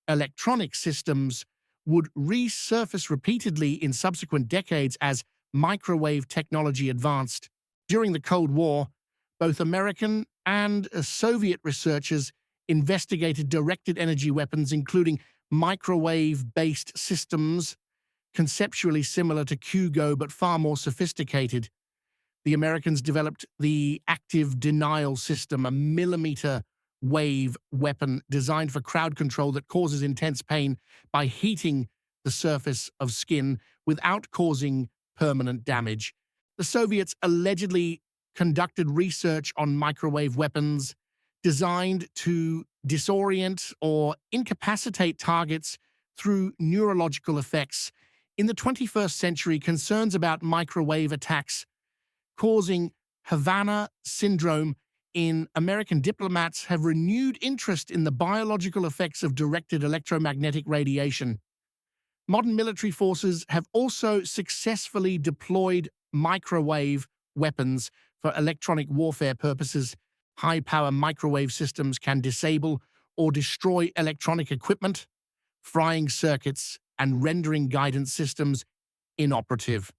electronic systems would resurface repeatedly in subsequent decades as microwave technology advanced. During the Cold War, both American and Soviet researchers investigated directed energy weapons, including microwave-based systems, conceptually similar to Kugo but far more sophisticated. The Americans developed the active denial system, a millimeter wave weapon designed for crowd control that causes intense pain by heating the surface of skin without causing permanent damage. The Soviets allegedly conducted research on microwave weapons designed to disorient or incapacitate targets through neurological effects. In the 21st century, concerns about microwave attacks causing Havana syndrome in American diplomats have renewed interest in the biological effects of directed electromagnetic radiation. Modern military forces have also successfully deployed microwave weapons for electronic warfare purposes. High-power microwave systems can disable or destroy electronic equipment, frying circuits, and rendering guidance systems inoperative.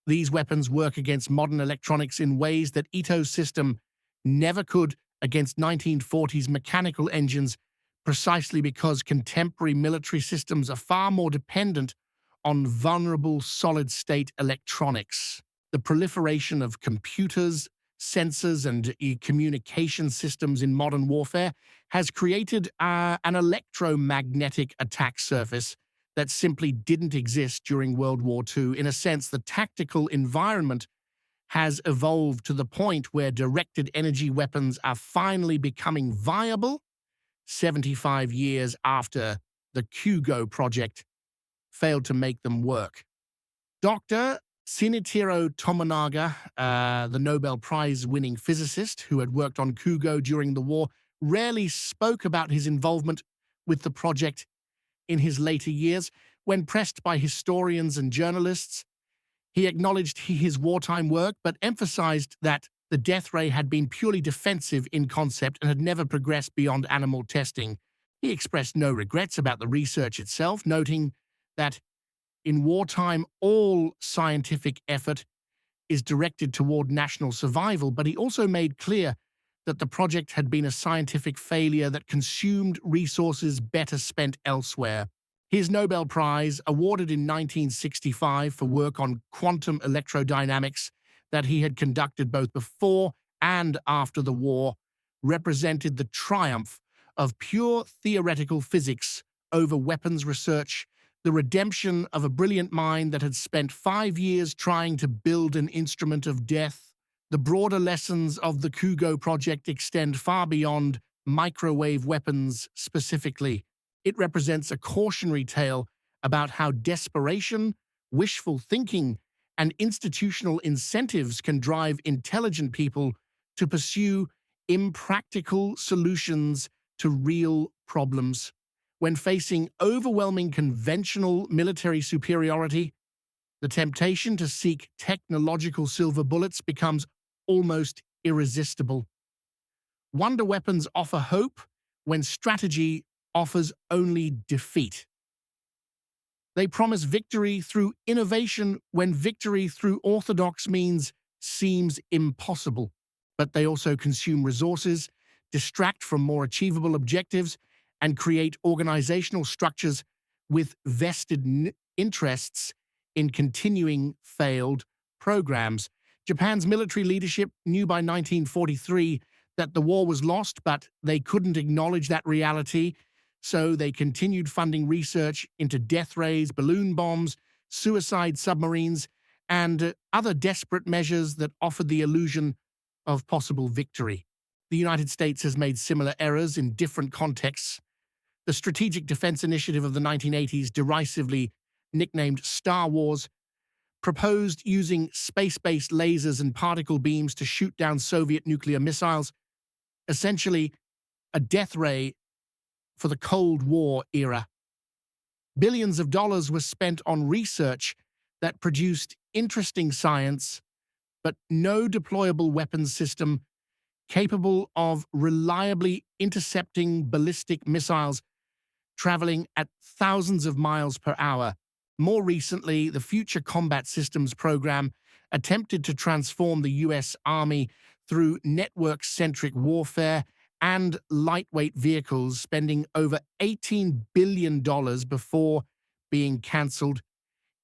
These weapons work against modern electronics in ways that Ito's system never could against 1940s mechanical engines, precisely because contemporary military systems are far more dependent on vulnerable solid-state electronics. The proliferation of computers, sensors, and communication systems in modern warfare has created an electromagnetic attack surface that simply didn't exist during World War II. In a sense, the tactical environment has evolved to the point where directed energy weapons are finally becoming viable 75 years after the Kugo project failed to make them work. Dr. Shinichiro Tomonaga, the Nobel Prize-winning physicist who had worked on Kugo during the war, rarely spoke about his involvement with the project in his later years. When pressed by historians and journalists, he acknowledged his wartime work but emphasized that the death ray had been purely defensive in concept and had never progressed beyond animal testing. He expressed no regrets about the research itself, noting that in wartime all scientific effort is directed toward national survival, but he also made clear that the project had been a scientific failure that consumed resources better spent elsewhere. His Nobel Prize, awarded in 1965 for work on quantum electrodynamics that he had conducted both before and after the war, represented the triumph of pure theoretical physics over weapons research, the redemption of a brilliant mind that had spent 5 years trying to build an instrument of death. The broader lessons of the Kugo project extend far beyond microwave weapons specifically. It represents a cautionary tale about how desperation, wishful thinking, and institutional incentives can drive intelligent people to pursue impractical solutions to real problems. When facing overwhelming conventional military superiority, the temptation to seek technological silver bullets becomes almost irresistible. Wonder weapons offer hope when strategy offers only defeat. They promise victory through innovation when victory through orthodox means seems impossible. But they also consume resources, distract from more achievable objectives, and create organizational structures with vested interests in continuing failed programs. Japan's military leadership knew by 1943 that the war was lost, but they couldn't acknowledge that reality, so they continued funding research into death rays, balloon bombs, suicide submarines, and other desperate measures that offered the illusion of possible victory. The United States has made similar errors in different contexts. The Strategic Defense Initiative of the 1980s, derisively nicknamed Star Wars, proposed using space-based lasers and particle beams to shoot down Soviet nuclear missiles, essentially a death ray for the Cold War era. Billions of dollars were spent on research that produced interesting science, but no deployable weapons system capable of reliably intercepting ballistic missiles traveling at thousands of miles per hour. More recently, the Future Combat Systems program attempted to transform the U.S. Army through network-centric warfare and lightweight vehicles, spending over $18 billion before being cancelled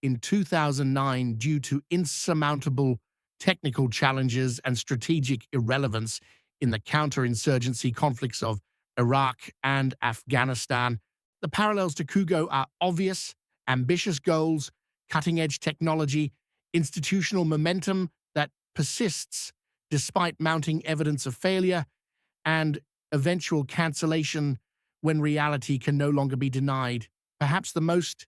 in 2009 due to insurmountable technical challenges and strategic irrelevance in the counterinsurgency conflicts of Iraq and Afghanistan. The parallels to Kugo are obvious: ambitious goals, cutting-edge technology, institutional momentum that persists despite mounting evidence of failure, and eventual cancellation when reality can no longer be denied. Perhaps the most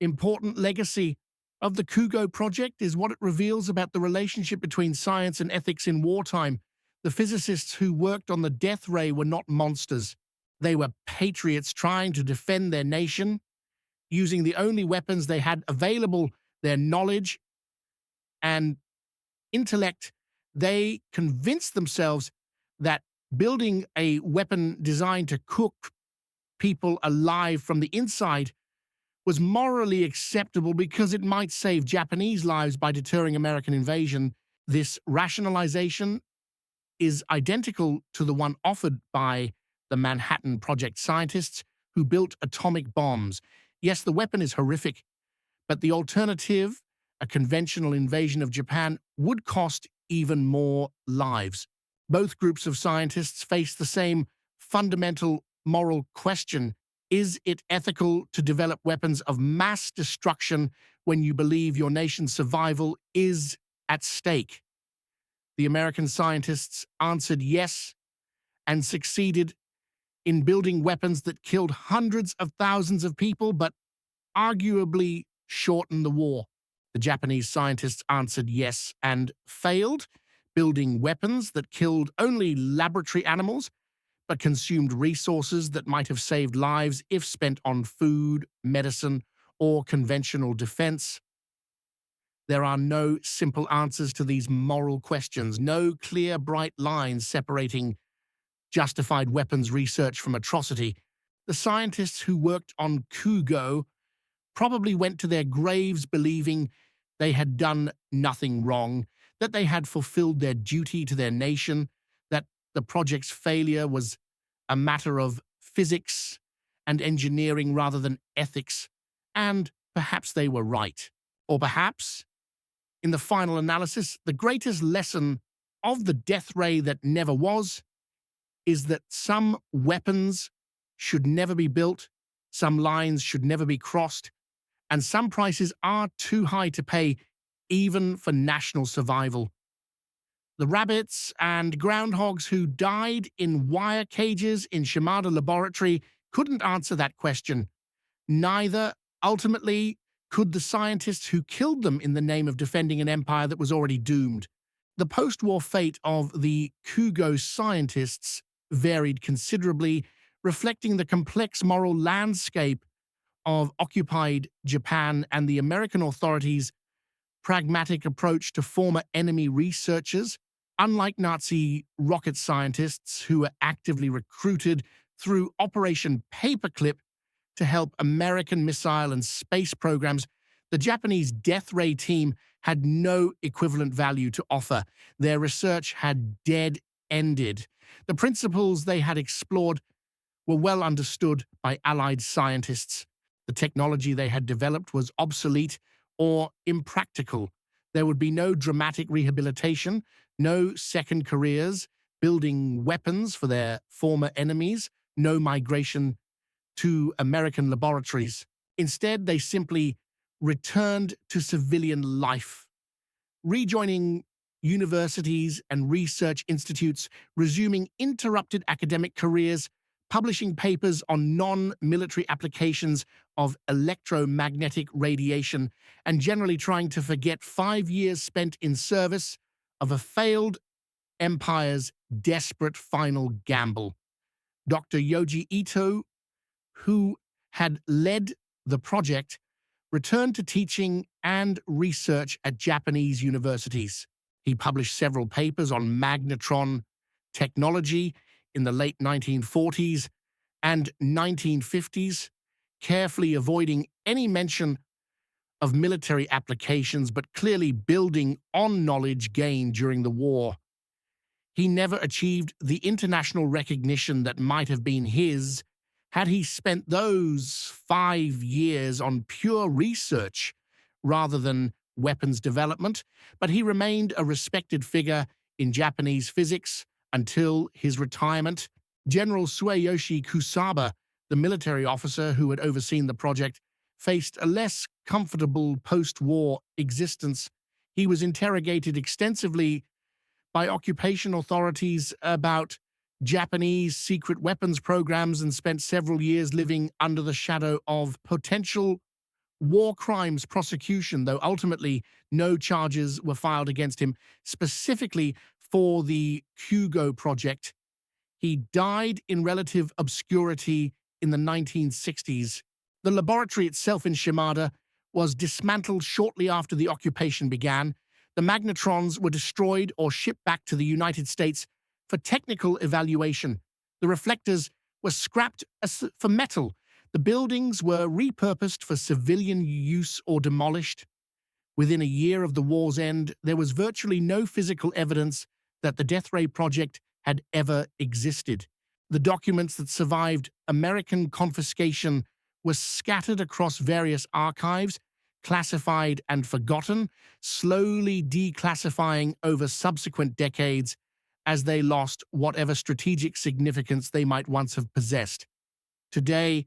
important legacy of the Kugo project is what it reveals about the relationship between science and ethics in wartime. The physicists who worked on the death ray were not monsters. They were patriots trying to defend their nation, using the only weapons they had available, their knowledge and intellect. They convinced themselves that building a weapon designed to cook people alive from the inside was morally acceptable because it might save Japanese lives by deterring American invasion. This rationalization is identical to the one offered by the Manhattan Project scientists who built atomic bombs. Yes, the weapon is horrific, but the alternative, a conventional invasion of Japan, would cost even more lives. Both groups of scientists face the same fundamental moral question: is it ethical to develop weapons of mass destruction when you believe your nation's survival is at stake? The American scientists answered yes and succeeded in building weapons that killed hundreds of thousands of people but arguably shortened the war. The Japanese scientists answered yes and failed, building weapons that killed only laboratory animals but consumed resources that might have saved lives if spent on food, medicine, or conventional defense? There are no simple answers to these moral questions, no clear, bright lines separating justified weapons research from atrocity. The scientists who worked on Kugo probably went to their graves believing they had done nothing wrong, that they had fulfilled their duty to their nation, that the project's failure was a matter of physics and engineering rather than ethics, and perhaps they were right. Or perhaps, in the final analysis, the greatest lesson of the death ray that never was is that some weapons should never be built, some lines should never be crossed, and some prices are too high to pay even for national survival. The rabbits and groundhogs who died in wire cages in Shimada Laboratory couldn't answer that question. Neither, ultimately, could the scientists who killed them in the name of defending an empire that was already doomed. The post-war fate of the Kugo scientists varied considerably, reflecting the complex moral landscape of occupied Japan and the American authorities' pragmatic approach to former enemy researchers. Unlike Nazi rocket scientists who were actively recruited through Operation Paperclip to help American missile and space programs, the Japanese death ray team had no equivalent value to offer. Their research had dead-ended. The principles they had explored were well understood by Allied scientists. The technology they had developed was obsolete or impractical. There would be no dramatic rehabilitation, no second careers, building weapons for their former enemies, no migration to American laboratories. Instead, they simply returned to civilian life, rejoining universities and research institutes, resuming interrupted academic careers, publishing papers on non-military applications of electromagnetic radiation, and generally trying to forget 5 years spent in service of a failed empire's desperate final gamble. Dr. Yoji Ito, who had led the project, returned to teaching and research at Japanese universities. He published several papers on magnetron technology in the late 1940s and 1950s, carefully avoiding any mention of military applications but clearly building on knowledge gained during the war. He never achieved the international recognition that might have been his had he spent those 5 years on pure research rather than weapons development, but he remained a respected figure in Japanese physics until his retirement. General Sueyoshi Kusaba, the military officer who had overseen the project, faced a less comfortable post-war existence. He was interrogated extensively by occupation authorities about Japanese secret weapons programs and spent several years living under the shadow of potential war crimes prosecution, though ultimately no charges were filed against him specifically for the Kugo project. He died in relative obscurity in the 1960s. The laboratory itself in Shimada was dismantled shortly after the occupation began. The magnetrons were destroyed or shipped back to the United States for technical evaluation. The reflectors were scrapped for metal. The buildings were repurposed for civilian use or demolished. Within a year of the war's end, there was virtually no physical evidence that the Death Ray project had ever existed. The documents that survived American confiscation were scattered across various archives, classified and forgotten, slowly declassifying over subsequent decades as they lost whatever strategic significance they might once have possessed. Today,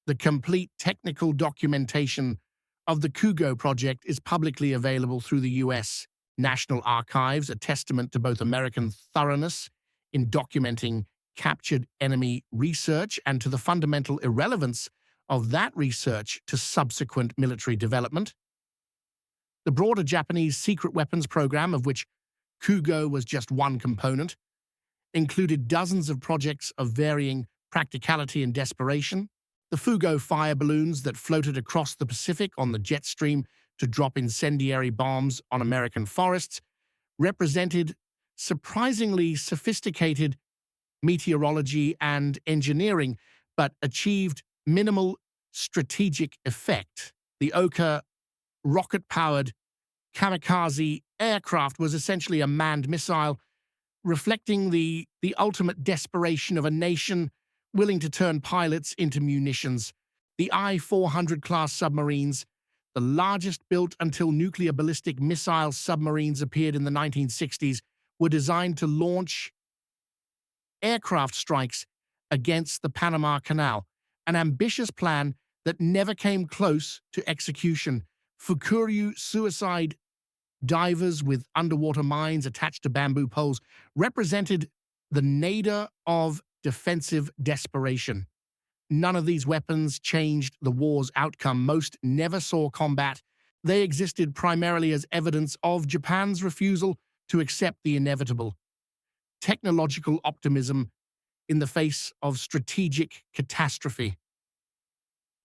the complete technical documentation of the Kugo project is publicly available through the U.S. National Archives, a testament to both American thoroughness in documenting captured enemy research and to the fundamental irrelevance of that research to subsequent military development. The broader Japanese secret weapons program, of which Kugo was just one component, included dozens of projects of varying practicality and desperation. The Fugo fire balloons that floated across the Pacific on the jet stream to drop incendiary bombs on American forests represented surprisingly sophisticated meteorology and engineering, but achieved minimal strategic effect. The Oka rocket-powered kamikaze aircraft was essentially a manned missile, reflecting the ultimate desperation of a nation willing to turn pilots into munitions. The I-400 class submarines, the largest built until nuclear ballistic missile submarines appeared in the 1960s, were designed to launch aircraft strikes against the Panama Canal, an ambitious plan that never came close to execution. Fukuryu suicide divers with underwater mines attached to bamboo poles represented the nadir of defensive desperation. None of these weapons changed the war's outcome. Most never saw combat. They existed primarily as evidence of Japan's refusal to accept the inevitable. Technological optimism in the face of strategic catastrophe.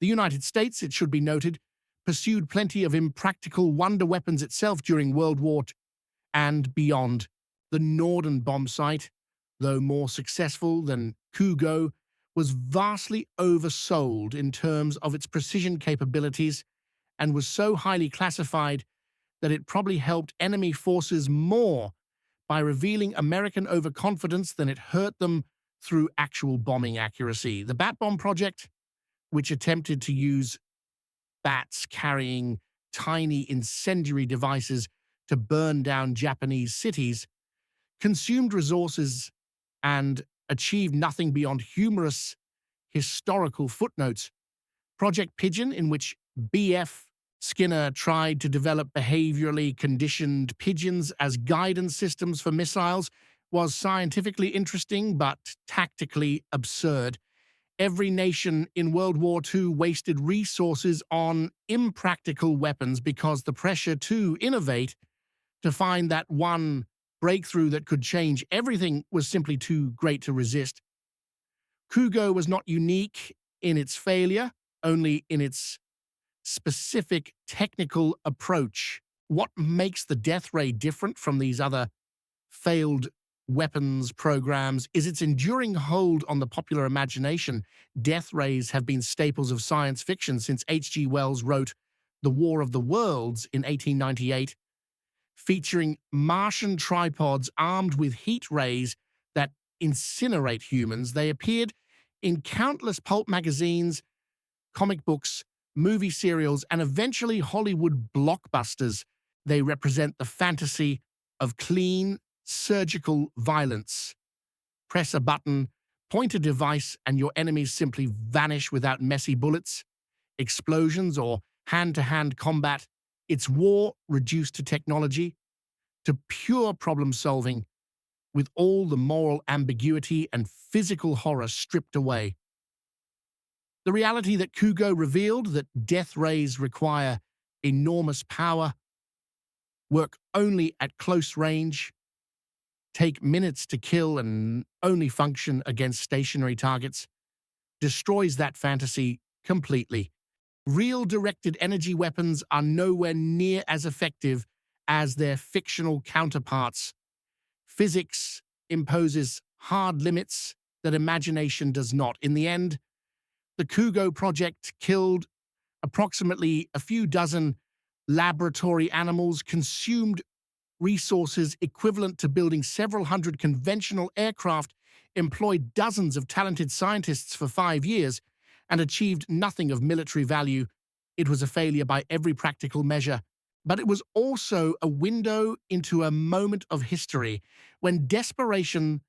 The United States, it should be noted, pursued plenty of impractical wonder weapons itself during World War II and beyond. The Norden bomb sight, though more successful than Kugo, was vastly oversold in terms of its precision capabilities and was so highly classified that it probably helped enemy forces more by revealing American overconfidence than it hurt them through actual bombing accuracy. The Bat Bomb project, which attempted to use bats carrying tiny incendiary devices to burn down Japanese cities, consumed resources and achieved nothing beyond humorous historical footnotes. Project Pigeon, in which B.F. Skinner tried to develop behaviorally conditioned pigeons as guidance systems for missiles, was scientifically interesting but tactically absurd. Every nation in World War II wasted resources on impractical weapons because the pressure to innovate, to find that one breakthrough that could change everything, was simply too great to resist. Kugo was not unique in its failure, only in its specific technical approach. What makes the Death Ray different from these other failed weapons programs is its enduring hold on the popular imagination. Death rays have been staples of science fiction since H.G. Wells wrote The War of the Worlds in 1898, featuring Martian tripods armed with heat rays that incinerate humans. They appeared in countless pulp magazines, comic books, movie serials, and eventually Hollywood blockbusters. They represent the fantasy of clean, surgical violence. Press a button, point a device, and your enemies simply vanish without messy bullets, explosions, or hand-to-hand combat. It's war reduced to technology, to pure problem-solving, with all the moral ambiguity and physical horror stripped away. The reality that Kugo revealed, that death rays require enormous power, work only at close range, take minutes to kill, and only function against stationary targets, destroys that fantasy completely. Real directed energy weapons are nowhere near as effective as their fictional counterparts. Physics imposes hard limits that imagination does not. In the end, the Kugo project killed approximately a few dozen laboratory animals, consumed resources equivalent to building several hundred conventional aircraft, employed dozens of talented scientists for 5 years, and achieved nothing of military value. It was a failure by every practical measure. But it was also a window into a moment of history when desperation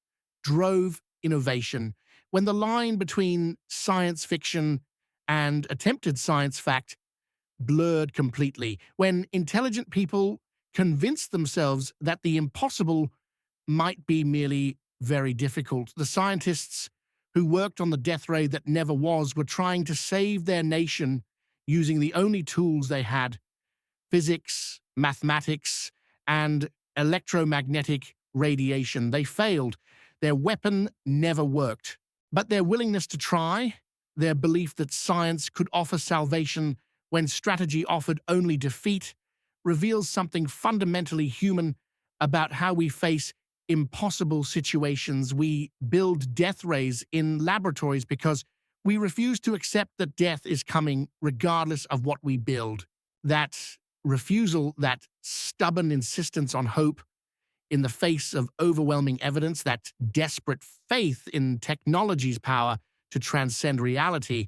drove innovation, when the line between science fiction and attempted science fact blurred completely, when intelligent people convinced themselves that the impossible might be merely very difficult. The scientists who worked on the death ray that never was were trying to save their nation using the only tools they had: physics, mathematics, and electromagnetic radiation. They failed. Their weapon never worked. But their willingness to try, Their belief that science could offer salvation when strategy offered only defeat reveals something fundamentally human about how we face impossible situations. We build death rays in laboratories because we refuse to accept that death is coming regardless of what we build. That refusal, that stubborn insistence on hope in the face of overwhelming evidence, that desperate faith in technology's power to transcend reality,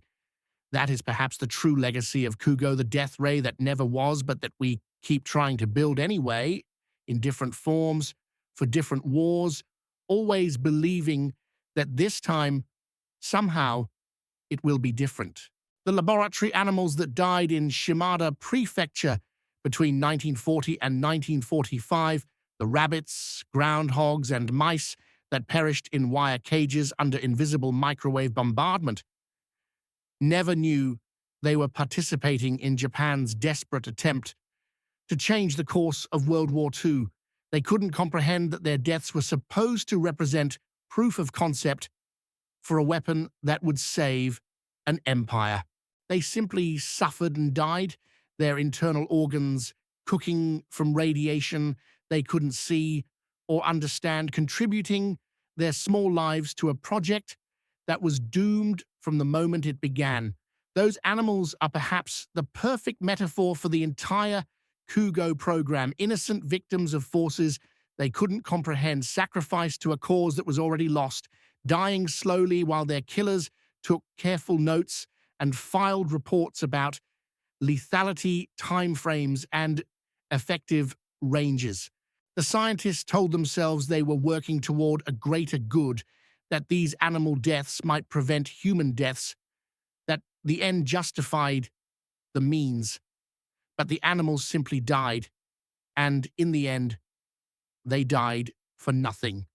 that is perhaps the true legacy of Kugo, the death ray that never was, but that we keep trying to build anyway, in different forms, for different wars, always believing that this time, somehow, it will be different. The laboratory animals that died in Shimada Prefecture between 1940 and 1945, the rabbits, groundhogs, and mice that perished in wire cages under invisible microwave bombardment, never knew they were participating in Japan's desperate attempt to change the course of World War II. They couldn't comprehend that their deaths were supposed to represent proof of concept for a weapon that would save an empire. They simply suffered and died, their internal organs cooking from radiation they couldn't see or understand, contributing their small lives to a project that was doomed from the moment it began. Those animals are perhaps the perfect metaphor for the entire Kugo program, innocent victims of forces they couldn't comprehend, sacrificed to a cause that was already lost, dying slowly while their killers took careful notes and filed reports about lethality, timeframes, and effective ranges. The scientists told themselves they were working toward a greater good, that these animal deaths might prevent human deaths, that the end justified the means. But the animals simply died, and in the end, they died for nothing.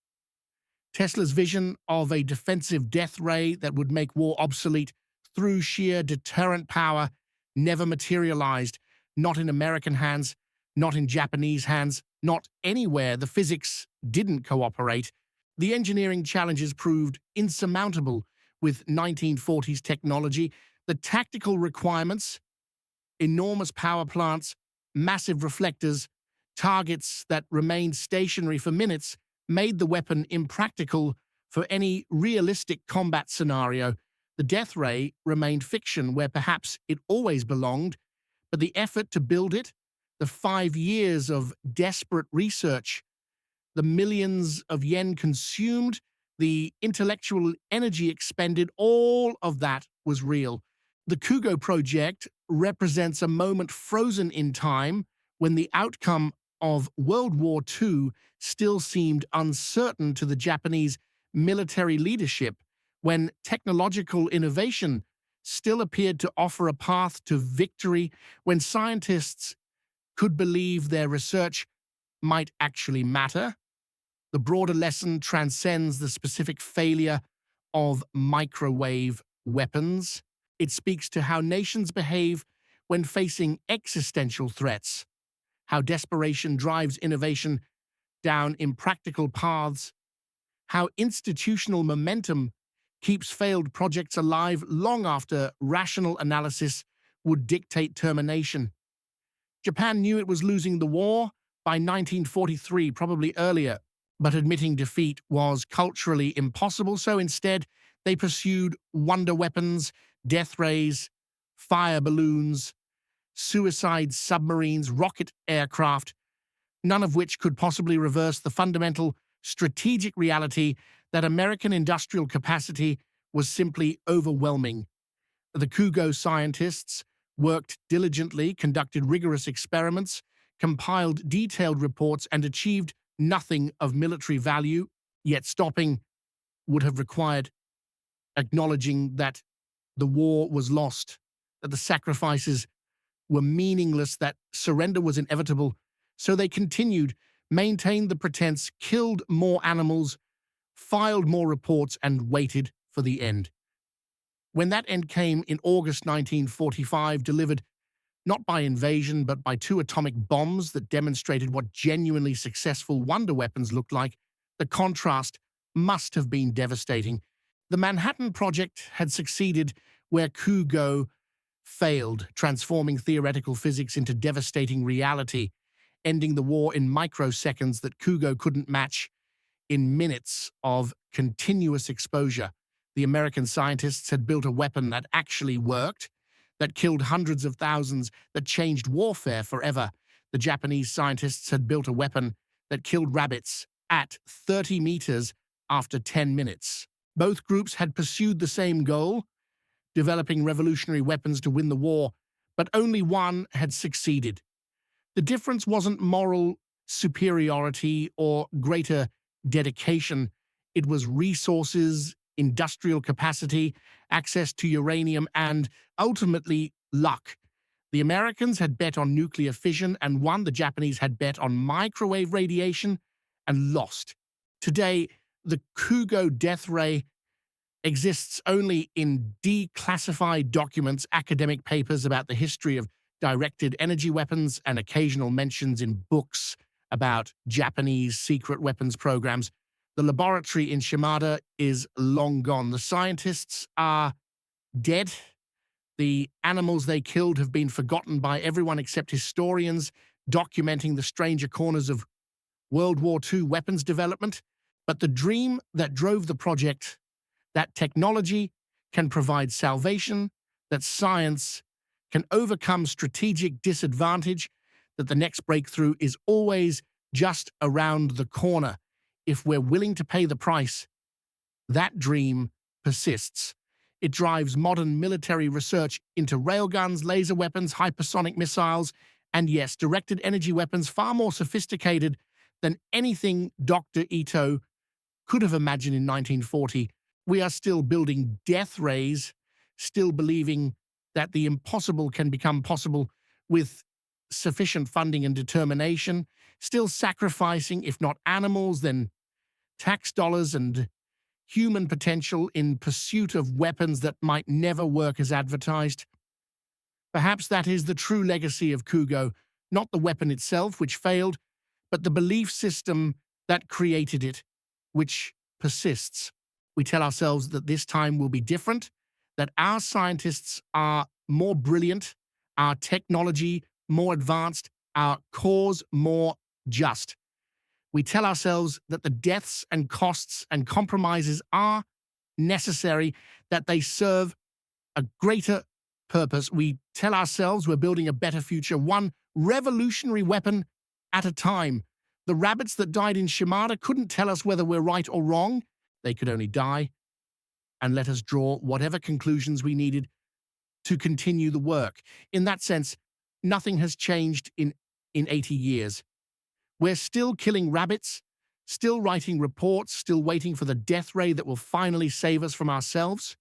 Tesla's vision of a defensive death ray that would make war obsolete through sheer deterrent power never materialized, not in American hands, not in Japanese hands, not anywhere. The physics didn't cooperate. The engineering challenges proved insurmountable with 1940s technology. The tactical requirements, enormous power plants, massive reflectors, targets that remained stationary for minutes, made the weapon impractical for any realistic combat scenario. The death ray remained fiction where perhaps it always belonged, but the effort to build it, the 5 years of desperate research, the millions of yen consumed, the intellectual energy expended, all of that was real. The Kugo project represents a moment frozen in time when the outcome of World War II still seemed uncertain to the Japanese military leadership, when technological innovation still appeared to offer a path to victory, when scientists could believe their research might actually matter. The broader lesson transcends the specific failure of microwave weapons. It speaks to how nations behave when facing existential threats, how desperation drives innovation down impractical paths, how institutional momentum keeps failed projects alive long after rational analysis would dictate termination. Japan knew it was losing the war by 1943, probably earlier, but admitting defeat was culturally impossible, so instead they pursued wonder weapons, death rays, fire balloons, suicide submarines, rocket aircraft, none of which could possibly reverse the fundamental strategic reality that American industrial capacity was simply overwhelming. The Kugo scientists worked diligently, conducted rigorous experiments, compiled detailed reports, and achieved nothing of military value, yet stopping would have required acknowledging that the war was lost, that the sacrifices were meaningless, that surrender was inevitable. So they continued, maintained the pretense, killed more animals, filed more reports, and waited for the end. When that end came in August 1945, delivered not by invasion but by 2 atomic bombs that demonstrated what genuinely successful wonder weapons looked like, the contrast must have been devastating. The Manhattan Project had succeeded where Kugo failed, transforming theoretical physics into devastating reality, ending the war in microseconds that Kugo couldn't match in minutes of continuous exposure. The American scientists had built a weapon that actually worked, that killed hundreds of thousands, that changed warfare forever. The Japanese scientists had built a weapon that killed rabbits at 30 meters after 10 minutes. Both groups had pursued the same goal, developing revolutionary weapons to win the war, but only one had succeeded. The difference wasn't moral superiority or greater dedication. It was resources, industrial capacity, access to uranium, and ultimately luck. The Americans had bet on nuclear fission and won. The Japanese had bet on microwave radiation and lost. Today, the Kugo death ray exists only in declassified documents, academic papers about the history of directed energy weapons, and occasional mentions in books about Japanese secret weapons programs. The laboratory in Shimada is long gone. The scientists are dead. The animals they killed have been forgotten by everyone except historians documenting the stranger corners of World War II weapons development. But the dream that drove the project, that technology can provide salvation, that science can overcome strategic disadvantage, that the next breakthrough is always just around the corner. If we're willing to pay the price, that dream persists. It drives modern military research into railguns, laser weapons, hypersonic missiles, and yes, directed energy weapons far more sophisticated than anything Dr. Ito could have imagined in 1940. We are still building death rays, still believing that the impossible can become possible with sufficient funding and determination, still sacrificing, if not animals, then tax dollars and human potential in pursuit of weapons that might never work as advertised. Perhaps that is the true legacy of Kugo, not the weapon itself, which failed, but the belief system that created it, which persists. We tell ourselves that this time will be different, that our scientists are more brilliant, our technology more advanced, our cause more just. We tell ourselves that the deaths and costs and compromises are necessary, that they serve a greater purpose. We tell ourselves we're building a better future, one revolutionary weapon at a time. The rabbits that died in Shimada couldn't tell us whether we're right or wrong. They could only die and let us draw whatever conclusions we needed to continue the work. In that sense, nothing has changed in 80 years. We're still killing rabbits, still writing reports, still waiting for the death ray that will finally save us from ourselves.